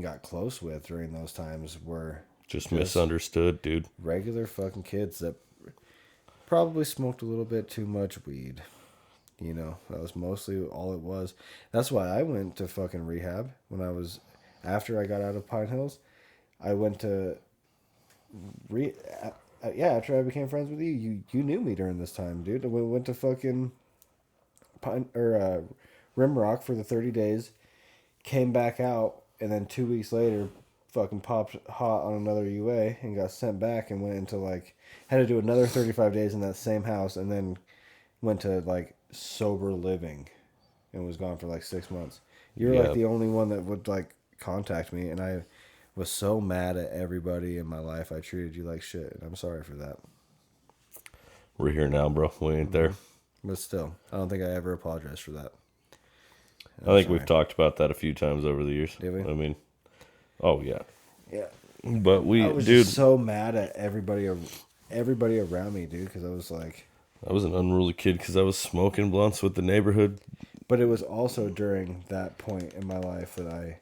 got close with during those times were just misunderstood, dude. Regular fucking kids that probably smoked a little bit too much weed. That was mostly all it was. That's why I went to fucking rehab after I got out of Pine Hills. I went to after I became friends with you. You knew me during this time, dude. We went to fucking Rimrock for the 30 days, came back out, and then 2 weeks later fucking popped hot on another UA and got sent back and went into had to do another 35 days in that same house, and then went to sober living and was gone for 6 months. You're the only one that would contact me, and I was so mad at everybody in my life. I treated you like shit, and I'm sorry for that. We're here now, bro. We ain't there. But still, I don't think I ever apologized for that. I think we've talked about that a few times over the years. Did we? Oh yeah. Yeah. But I was just so mad at everybody around me, dude, because I was I was an unruly kid because I was smoking blunts with the neighborhood. But it was also during that point in my life that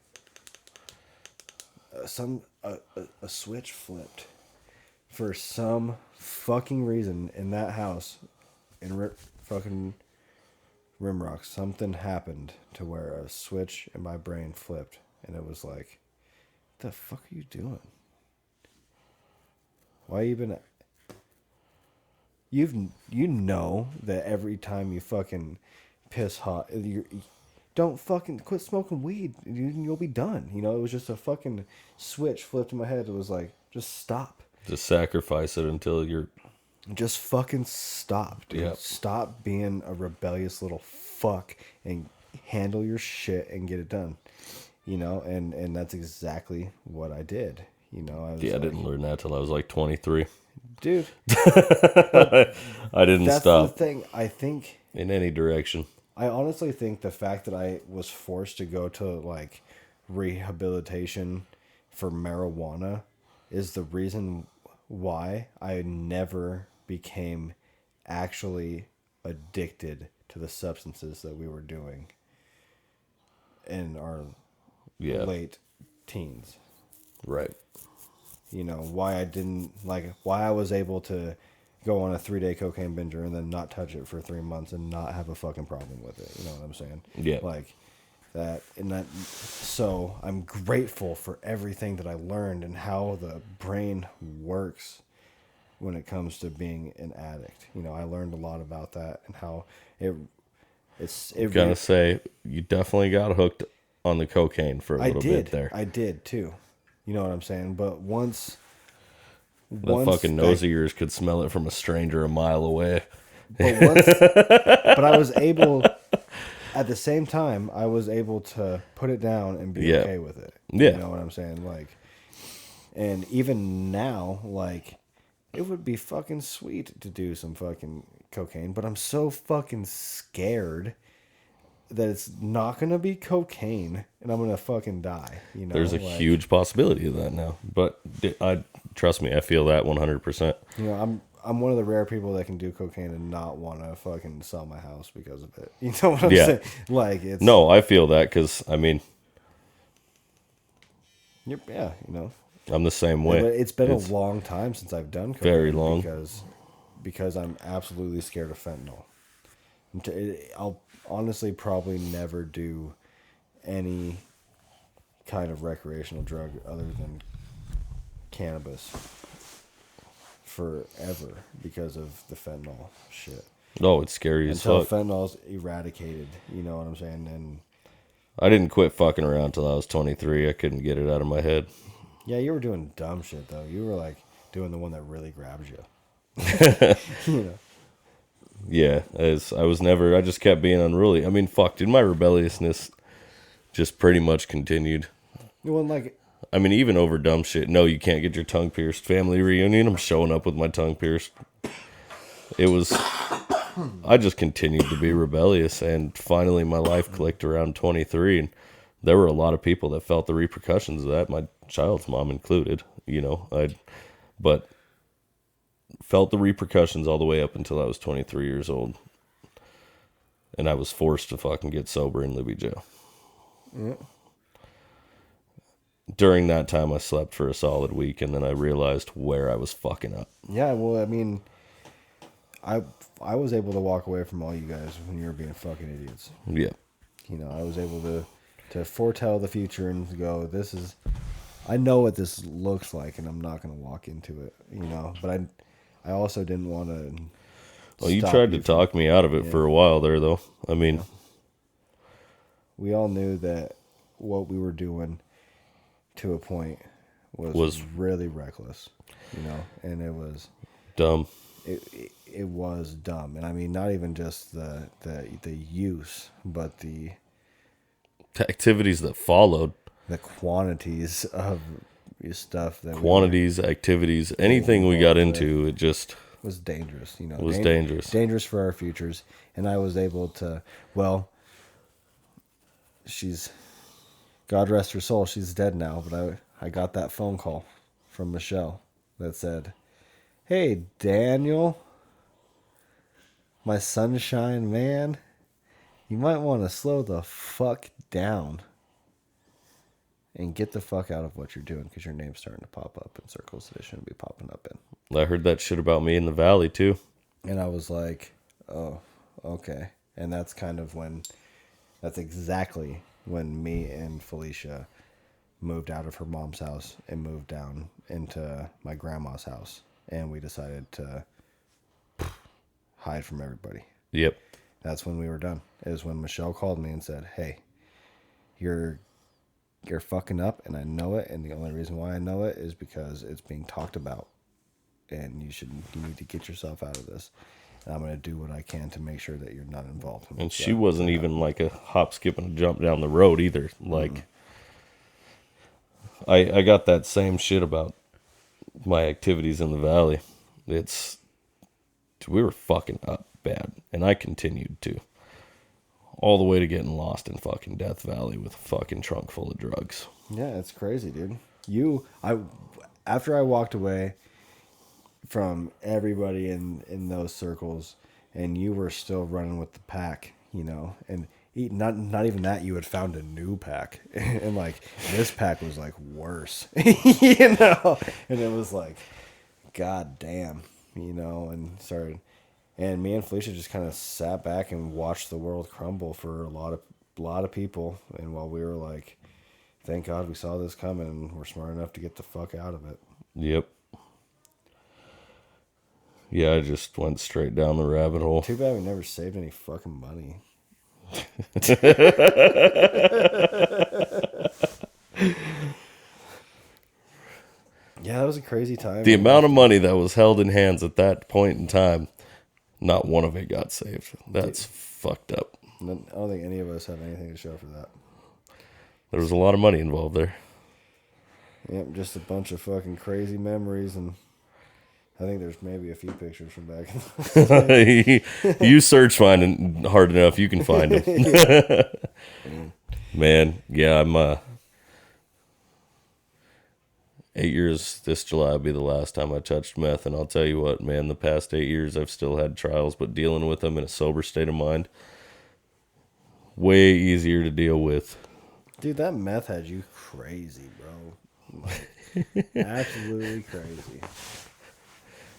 a switch flipped for some fucking reason in that house in fucking Rimrock. Something happened to where a switch in my brain flipped, and it was like, "What the fuck are you doing? Why you been?" You know that every time you fucking piss hot, you don't fucking quit smoking weed. You'll be done. You know, it was just a fucking switch flipped in my head. It was like, just stop. Just sacrifice it until you're... Just fucking stop, dude. Yep. Stop being a rebellious little fuck and handle your shit and get it done. You know, and that's exactly what I did. You know, I didn't learn that till I was like 23. Dude. I didn't That's stop the thing. I think... in any direction. I honestly think the fact that I was forced to go to like rehabilitation for marijuana is the reason why I never became actually addicted to the substances that we were doing in our late teens. Right. You know, why I was able to go on a 3-day cocaine binger and then not touch it for 3 months and not have a fucking problem with it. You know what I'm saying? Yeah. Like that, and that. So I'm grateful for everything that I learned and how the brain works when it comes to being an addict. You know, I learned a lot about that and how it's. Gonna say you definitely got hooked on the cocaine for a little bit there. I did too. You know what I'm saying? But once fucking nose of yours could smell it from a stranger a mile away. But I was able, at the same time, I was able to put it down and be okay with it. Yeah. You know what I'm saying? Like, and even now, like, it would be fucking sweet to do some fucking cocaine, but I'm so fucking scared that it's not gonna be cocaine and I'm gonna fucking die. You know, there's a huge possibility of that now, but trust me, I feel that 100%. You know, I'm one of the rare people that can do cocaine and not want to fucking sell my house because of it. You know what I'm saying? Like, it's no, I feel that because I mean, yeah, you know, I'm the same way. But it's been a long time since I've done cocaine. Very long. Because I'm absolutely scared of fentanyl. I'll honestly probably never do any kind of recreational drug other than cannabis forever because of the fentanyl shit. Oh, it's scary as Until fuck. fentanyl's eradicated, you know what I'm saying? And I didn't quit fucking around till I was 23. I couldn't get it out of my head. yeah, you were doing dumb shit though. You were like doing the one that really grabs you. You know. Yeah, I just kept being unruly. I mean, fuck, dude, my rebelliousness just pretty much continued. Well, like, I mean, even over dumb shit. No, you can't get your tongue pierced. Family reunion, I'm showing up with my tongue pierced. I just continued to be rebellious, and finally my life clicked around 23, and there were a lot of people that felt the repercussions of that, my child's mom included, you know, but felt the repercussions all the way up until I was 23 years old. And I was forced to fucking get sober in Libby jail. Yeah. During that time, I slept for a solid week, and then I realized where I was fucking up. Yeah, well, I mean, I was able to walk away from all you guys when you were being fucking idiots. Yeah. You know, I was able to foretell the future and go, I know what this looks like, and I'm not going to walk into it, you know. But I also didn't want to. Well, you tried to talk me out of it for a while there, though. I mean, we all knew that what we were doing to a point was really reckless, you know, and it was dumb. It was dumb, and I mean, not even just the use, but the activities that followed, the quantities of stuff that activities, anything we got into, it just was dangerous. You know, it was dangerous for our futures. And I was able to, well, God rest her soul, she's dead now, but I got that phone call from Michelle that said, "Hey, Daniel, my sunshine man, you might want to slow the fuck down and get the fuck out of what you're doing because your name's starting to pop up in circles that it shouldn't be popping up in. I heard that shit about me in the valley too. And I was like, oh, okay. And that's exactly when me and Felicia moved out of her mom's house and moved down into my grandma's house. And we decided to hide from everybody. Yep. That's when we were done. It was when Michelle called me and said, hey, you're fucking up and I know it. And the only reason why I know it is because it's being talked about. And you need to get yourself out of this. And I'm going to do what I can to make sure that you're not involved. And she wasn't even like a hop, skip, and a jump down the road either. Like, I got that same shit about my activities in the valley. We were fucking up bad. And I continued to. All the way to getting lost in fucking Death Valley with a fucking trunk full of drugs. Yeah, it's crazy, dude. After I walked away from everybody in those circles, and you were still running with the pack, you know, and not even that, you had found a new pack, and like this pack was like worse, you know, and it was like, god damn, you know, and me and Felicia just kind of sat back and watched the world crumble for a lot of people, and while we were like, thank God we saw this coming, and we're smart enough to get the fuck out of it. Yep. Yeah, I just went straight down the rabbit hole. Too bad we never saved any fucking money. Yeah, that was a crazy time. The amount of money that was held in hands at that point in time, not one of it got saved. That's fucked up. I don't think any of us have anything to show for that. There was a lot of money involved there. Yep, just a bunch of fucking crazy memories, and I think there's maybe a few pictures from back in the You search finding hard enough, you can find them. Man, yeah, I'm 8 years this July will be the last time I touched meth, and I'll tell you what, man, the past 8 years I've still had trials, but dealing with them in a sober state of mind, way easier to deal with. Dude, that meth had you crazy, bro. Like, absolutely crazy.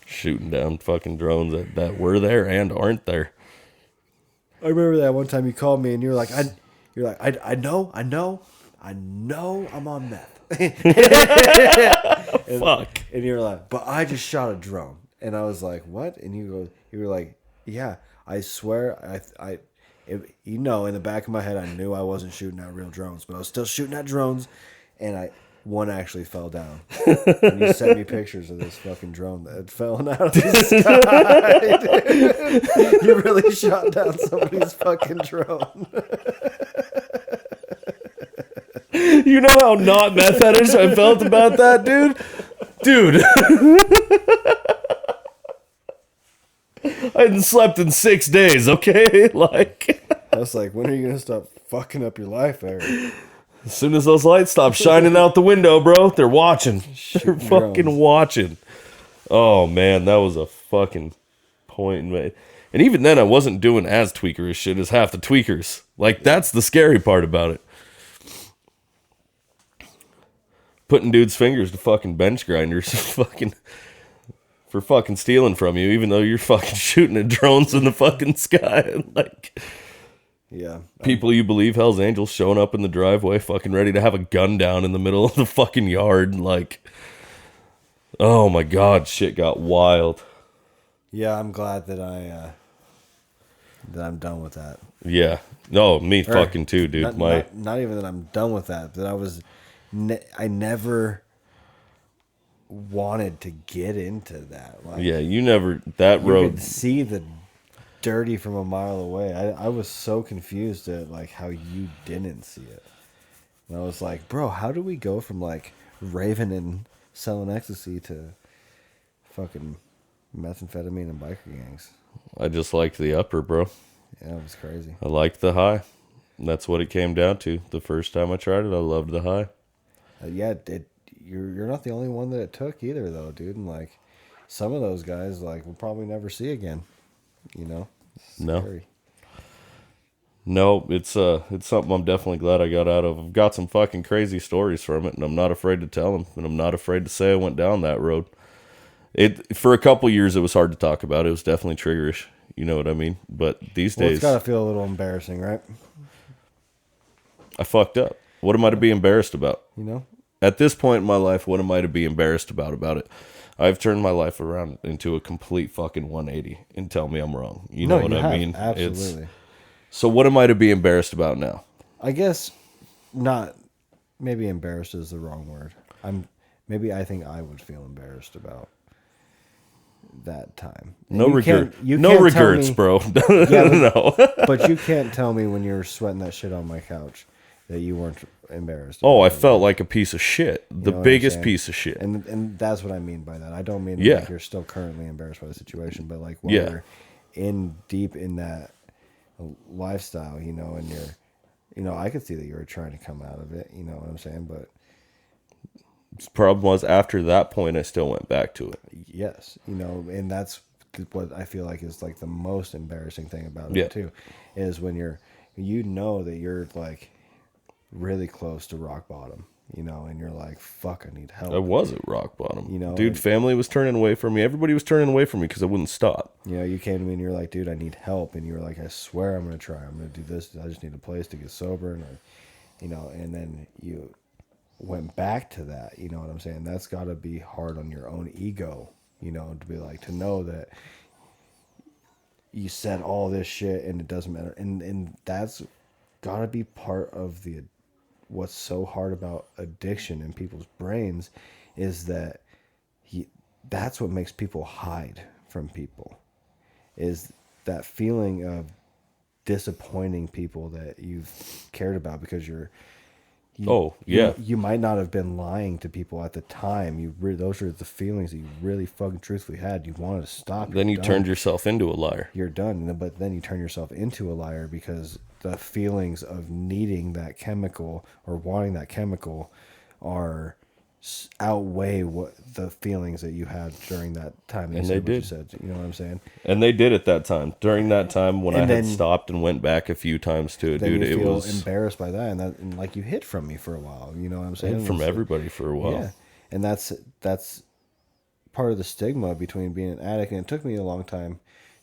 Shooting down fucking drones that were there and aren't there. I remember that one time you called me and you were like, I know I'm on meth. Fuck. And you were like, but I just shot a drone. And I was like, what? And you were like, yeah, I swear, in the back of my head, I knew I wasn't shooting at real drones, but I was still shooting at drones, and one actually fell down. And you sent me pictures of this fucking drone that had fallen out of the sky. Dude. You really shot down somebody's fucking drone. You know how not meth headish I felt about that, dude? Dude. I hadn't slept in 6 days, okay? Like, I was like, when are you going to stop fucking up your life, Eric? as soon as those lights stop shining out the window, bro, they're watching. They're fucking drones. watching. Oh, man, that was a fucking point. And even then, I wasn't doing as tweakerish shit as half the tweakers. Like, that's the scary part about it. Putting dudes' fingers to fucking bench grinders for fucking stealing from you, even though you're fucking shooting at drones in the fucking sky. Like, Yeah. people you believe Hell's Angels showing up in the driveway, fucking ready to have a gun down in the middle of the fucking yard. Like, oh my God, shit got wild. Yeah, I'm glad that that I'm done with that. Yeah. No, me fucking too, dude. Not even that I'm done with that, but I never wanted to get into that. Like, yeah, that you road. could see the dirty from a mile away. I was so confused at like how you didn't see it. And I was like, bro, how do we go from like raving and selling ecstasy to fucking methamphetamine and biker gangs? I just liked the upper, bro. Yeah, it was crazy. I liked the high. That's what it came down to. The first time I tried it, I loved the high. You're not the only one that it took either, though, dude. And like some of those guys, like we'll probably never see again. You know, No. Scary. No, it's something I'm definitely glad I got out of. I've got some fucking crazy stories from it, and I'm not afraid to tell them, and I'm not afraid to say I went down that road. It for a couple years it was hard to talk about. It was definitely triggerish, you know what I mean? But these Well, days it's gotta feel a little embarrassing, right? I fucked up. What am I to be embarrassed about? You know? At this point in my life, what am I to be embarrassed about it? I've turned my life around into a complete fucking 180 and tell me I'm wrong. You know what I mean? Absolutely. So what am I to be embarrassed about now? I guess not. Maybe embarrassed is the wrong word. I think I would feel embarrassed about that time. And No you regret. can't- you No can't tell regrets, me- bro. Yeah, No. But you can't tell me when you're sweating that shit on my couch that you weren't embarrassed. Oh, I about it. felt like a piece of shit. The know what I'm biggest saying? piece of shit. And that's what I mean by that. I don't mean Yeah. like you're still currently embarrassed by the situation, but like when Yeah. you're in deep in that lifestyle, you know, and I could see that you were trying to come out of it, you know what I'm saying? But The problem was after that point, I still went back to it. yes, and that's what I feel like is like the most embarrassing thing about Yeah. it too, is when you know that you're like really close to rock bottom, and you're like, fuck, I need help. I was at rock bottom. You know, dude, and- family was turning away from me. Everybody was turning away from me because I wouldn't stop. You came to me and you're like, dude, I need help. And you were like, I swear I'm going to try. I'm going to do this. I just need a place to get sober. And then you went back to that. You know what I'm saying? That's got to be hard on your own ego, to be like, to know that you said all this shit and it doesn't matter. And that's got to be part of what's so hard about addiction in people's brains is that that's what makes people hide from people. Is that feeling of disappointing people that you've cared about because you might not have been lying to people at the time. Those are the feelings that you really fucking truthfully had. You wanted to stop. Then you You're turned done. yourself into a liar. You're done. But then you turn yourself into a liar because the feelings of needing that chemical or wanting that chemical outweigh what the feelings that you had during that time. And they did. You said, you know what I'm saying? And they did at that time. During that time when And I had then- stopped and went back a few times to it, Then dude, you it feel was embarrassed by that, and like you hid from me for a while. You know what I'm saying? from It's like- everybody for a while. Yeah, and that's part of the stigma between being an addict, and it took me a long time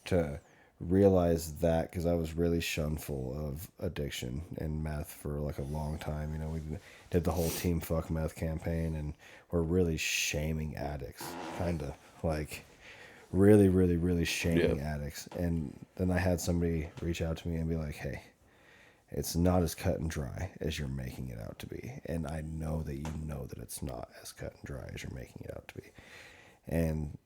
to realize that because I was really shunful of addiction and meth for like a long time. We did the whole Team Fuck Meth campaign, and we're really shaming addicts, kind of like really, really, really shaming addicts. And then I had somebody reach out to me and be like, "Hey, it's not as cut and dry as you're making it out to be. And I know that you know that it's not as cut and dry as you're making it out to be." And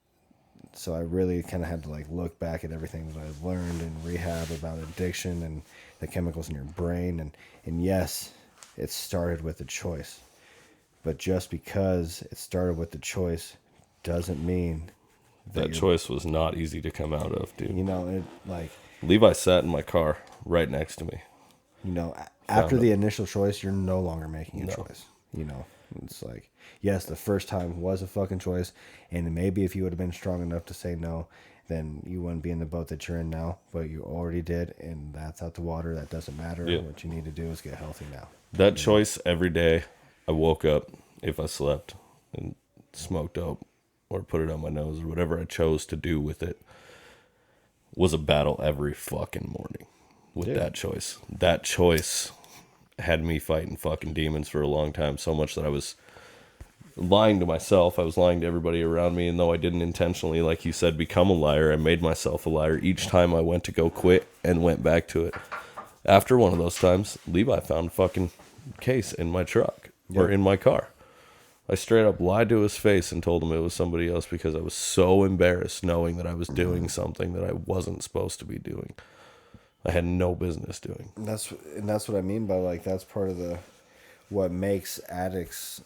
so I really kind of had to like look back at everything that I've learned in rehab about addiction and the chemicals in your brain. And yes, it started with a choice. But just because it started with the choice doesn't mean That choice was not easy to come out of, dude. Levi sat in my car right next to me. After the initial choice, you're no longer making a choice. It's like, yes, the first time was a fucking choice, and maybe if you would have been strong enough to say no, then you wouldn't be in the boat that you're in now, but you already did, and that's out the water. That doesn't matter. Yeah. What you need to do is get healthy now. That choice every day I woke up, if I slept and smoked dope or put it on my nose or whatever I chose to do with it, was a battle every fucking morning with Dude. that choice. That choice had me fighting fucking demons for a long time, so much that I was lying to myself. I was lying to everybody around me, and though I didn't intentionally, like you said, become a liar, I made myself a liar each time I went to go quit and went back to it. After one of those times, Levi found a fucking case in my truck or in my car. I straight up lied to his face and told him it was somebody else because I was so embarrassed knowing that I was doing something that I wasn't supposed to be doing. I had no business doing. And that's what I mean by like that's part of what makes addicts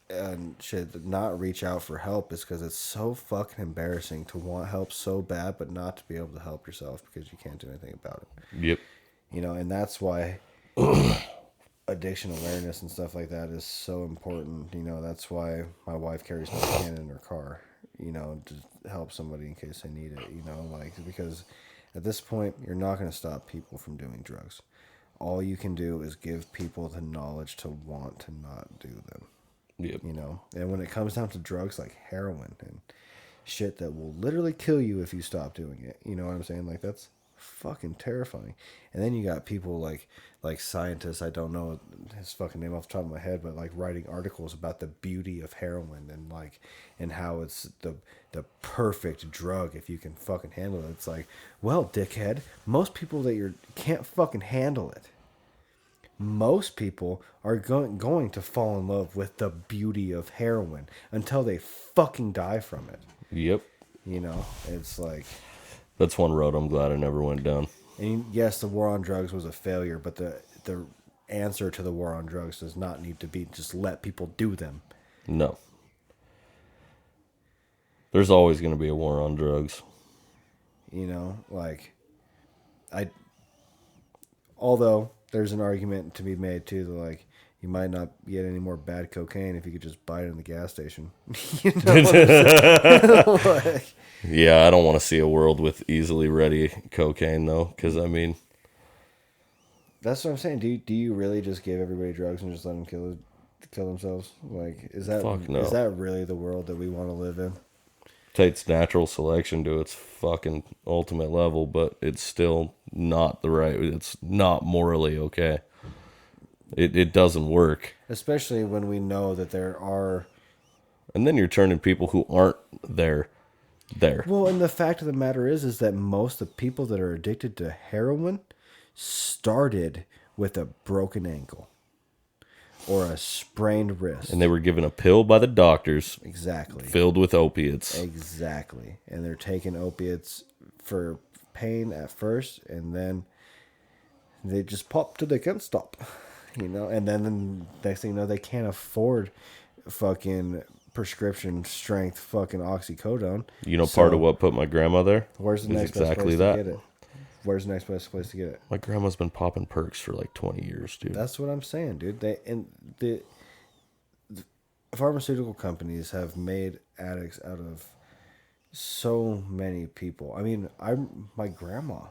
and shit not reach out for help is because it's so fucking embarrassing to want help so bad but not to be able to help yourself because you can't do anything about it. Yep. And that's why addiction awareness and stuff like that is so important. That's why my wife carries my can in her car, to help somebody in case they need it, because At this point, you're not going to stop people from doing drugs. All you can do is give people the knowledge to want to not do them. Yep. You know, and when it comes down to drugs like heroin and shit that will literally kill you if you stop doing it, you know what I'm saying? Like, that's fucking terrifying. And then you got people like scientists, I don't know his fucking name off the top of my head, but like writing articles about the beauty of heroin and how it's the perfect drug if you can fucking handle it. It's like, well, dickhead, most people that can't fucking handle it. Most people are going to fall in love with the beauty of heroin until they fucking die from it. Yep. You know, it's like... That's one road I'm glad I never went down. And yes, the war on drugs was a failure, but the answer to the war on drugs does not need to be just let people do them. No. There's always going to be a war on drugs. You know, like... Although... There's an argument to be made, too, that, like, you might not get any more bad cocaine if you could just buy it in the gas station. You know what I'm saying? Like, yeah, I don't want to see a world with easily ready cocaine, though, because, I mean... That's what I'm saying. Do you really just give everybody drugs and just let them kill themselves? Like, is that Fuck no. Is that really the world that we want to live in? Takes natural selection to its fucking ultimate level, but it's still not the right. It's not morally okay. It doesn't work. Especially when we know that there are... And then you're turning people who aren't there. Well, and the fact of the matter is that most of the people that are addicted to heroin started with a broken ankle or a sprained wrist. And they were given a pill by the doctors. Exactly. Filled with opiates. Exactly. And they're taking opiates for pain at first, and then they just pop till they can't stop. You know, and then the next thing you know, they can't afford fucking prescription strength fucking oxycodone. You know, part of what put my grandma there? Where's the next best place to get it? Where's the next best place to get it? My grandma's been popping perks for like 20 years, dude. That's what I'm saying, dude. The pharmaceutical companies have made addicts out of so many people. I mean, my grandma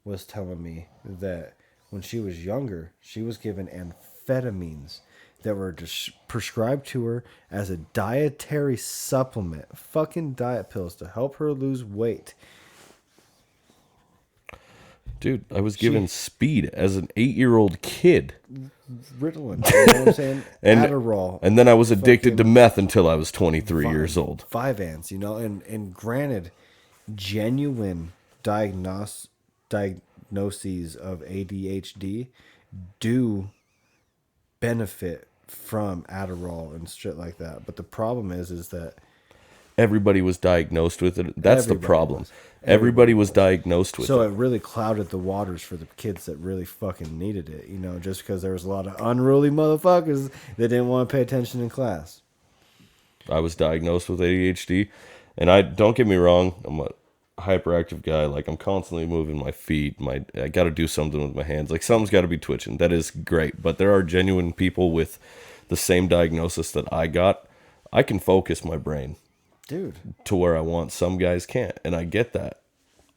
was telling me that when she was younger, she was given amphetamines that were just prescribed to her as a dietary supplement, fucking diet pills to help her lose weight. Dude, I was given speed as an 8-year-old kid. Ritalin, you know what I'm saying? Adderall. And then I was addicted to meth until I was 23 years old. Vyvanse, you know, and granted, genuine diagnoses of ADHD do benefit from Adderall and shit like that. But the problem is that everybody was diagnosed with it. That's the problem. Everybody was diagnosed with it. So it really clouded the waters for the kids that really fucking needed it, you know, just because there was a lot of unruly motherfuckers that didn't want to pay attention in class. I was diagnosed with ADHD, and don't get me wrong, I'm a hyperactive guy. Like, I'm constantly moving my feet. I got to do something with my hands. Like, something's got to be twitching. That is great. But there are genuine people with the same diagnosis that I got. I can focus my brain. Dude. To where I want. Some guys can't, and I get that.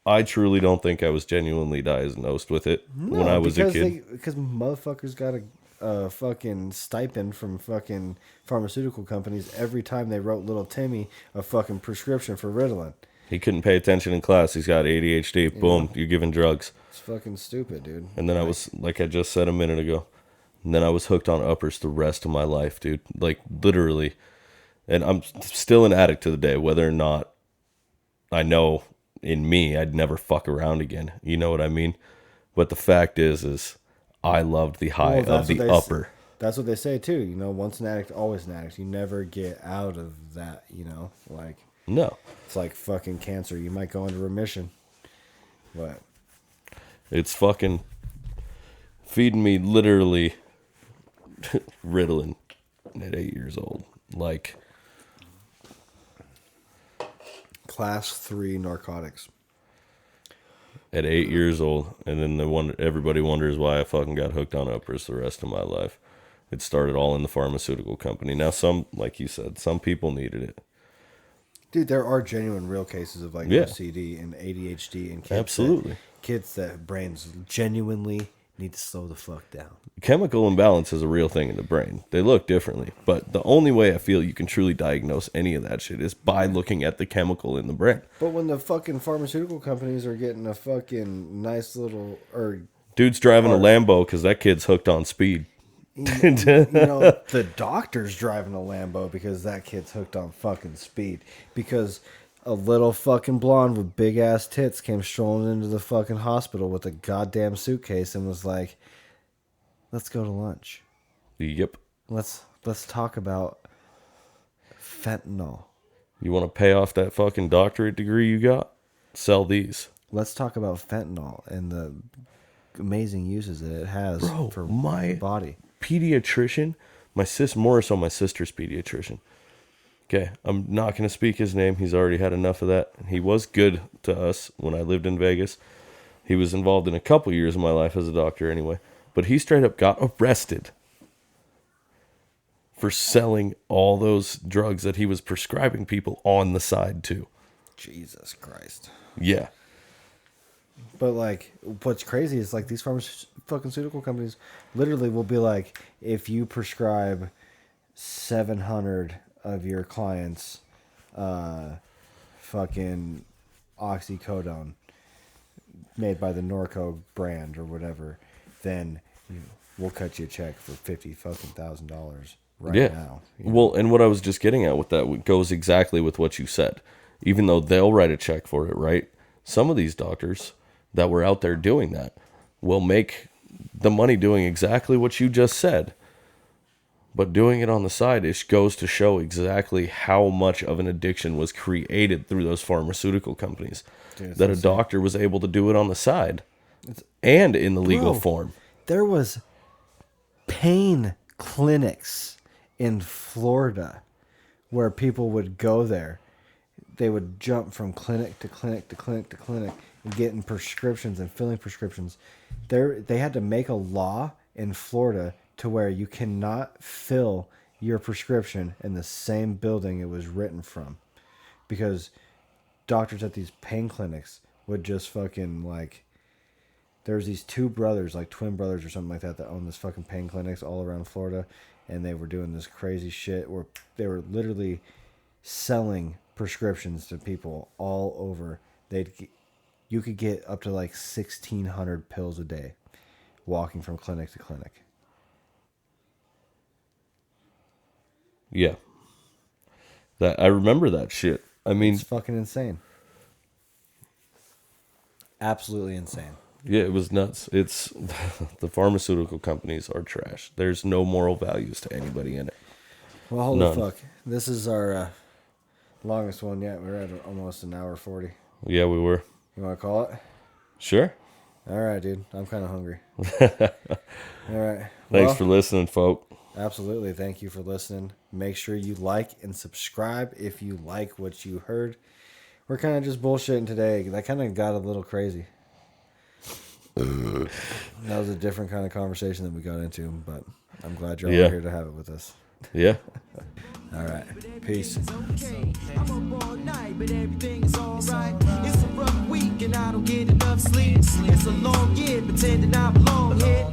I truly don't think I was genuinely diagnosed with it when I was a kid. Because motherfuckers got a fucking stipend from fucking pharmaceutical companies every time they wrote little Timmy a fucking prescription for Ritalin. He couldn't pay attention in class. He's got ADHD. Boom, you're giving drugs. It's fucking stupid, dude. And then I was, like I just said a minute ago, and then I was hooked on uppers the rest of my life, dude. Like, literally. And I'm still an addict to the day, whether or not I know in me I'd never fuck around again. You know what I mean? But the fact is I loved the high of the upper. That's what they say, too. You know, once an addict, always an addict. You never get out of that, you know? Like, no. It's like fucking cancer. You might go into remission. But it's fucking feeding me literally Ritalin at 8 years old. Like, Class 3 narcotics. At 8 years old, and then everybody wonders why I fucking got hooked on uppers the rest of my life. It started all in the pharmaceutical company. Now, like you said, some people needed it. Dude, there are genuine real cases of like OCD and ADHD and kids that brains genuinely need to slow the fuck down. Chemical imbalance is a real thing in the brain. They look differently, but the only way I feel you can truly diagnose any of that shit is by looking at the chemical in the brain. But when the fucking pharmaceutical companies are getting a fucking nice little, or Dude's driving a Lambo because that kid's hooked on speed. the doctor's driving a Lambo because that kid's hooked on fucking speed. Because a little fucking blonde with big ass tits came strolling into the fucking hospital with a goddamn suitcase and was like, "Let's go to lunch. Yep. Let's talk about fentanyl. You want to pay off that fucking doctorate degree you got? Sell these. Let's talk about fentanyl and the amazing uses that it has for my body." Pediatrician, my sister's pediatrician. Okay, I'm not going to speak his name. He's already had enough of that. He was good to us when I lived in Vegas. He was involved in a couple years of my life as a doctor anyway. But he straight up got arrested for selling all those drugs that he was prescribing people on the side too. Jesus Christ. Yeah. But like, what's crazy is like these pharmaceutical companies literally will be like, if you prescribe 700 of your clients fucking oxycodone made by the Norco brand or whatever, then we'll cut you a check for $50,000 right now. Well, and what I was just getting at with that goes exactly with what you said. Even though they'll write a check for it, right? Some of these doctors that were out there doing that will make the money doing exactly what you just said. But doing it on the side, it goes to show exactly how much of an addiction was created through those pharmaceutical companies. Dude, that a doctor was able to do it on the side and in the legal form. There was pain clinics in Florida where people would go there. They would jump from clinic to clinic to clinic to clinic and getting prescriptions and filling prescriptions. They had to make a law in Florida to where you cannot fill your prescription in the same building it was written from. Because doctors at these pain clinics would just fucking like... There's these two brothers, like twin brothers or something like that own this fucking pain clinics all around Florida. And they were doing this crazy shit where they were literally selling prescriptions to people all over. You could get up to like 1,600 pills a day walking from clinic to clinic. Yeah. I remember that shit. I mean, it's fucking insane. Absolutely insane. Yeah, it was nuts. It's the pharmaceutical companies are trash. There's no moral values to anybody in it. Well, holy fuck. This is our longest one yet. We're at almost an hour 40. Yeah, we were. You want to call it? Sure. All right, dude. I'm kind of hungry. All right. Thanks for listening, folk. Absolutely. Thank you for listening. Make sure you like and subscribe if you like what you heard. We're kind of just bullshitting today. That kind of got a little crazy. That was a different kind of conversation that we got into, but I'm glad you're all here to have it with us. Yeah. All right. Peace. I'm up all night, but everything is alright. It's a rough week and I don't get enough sleep. It's a long year pretending I belong here.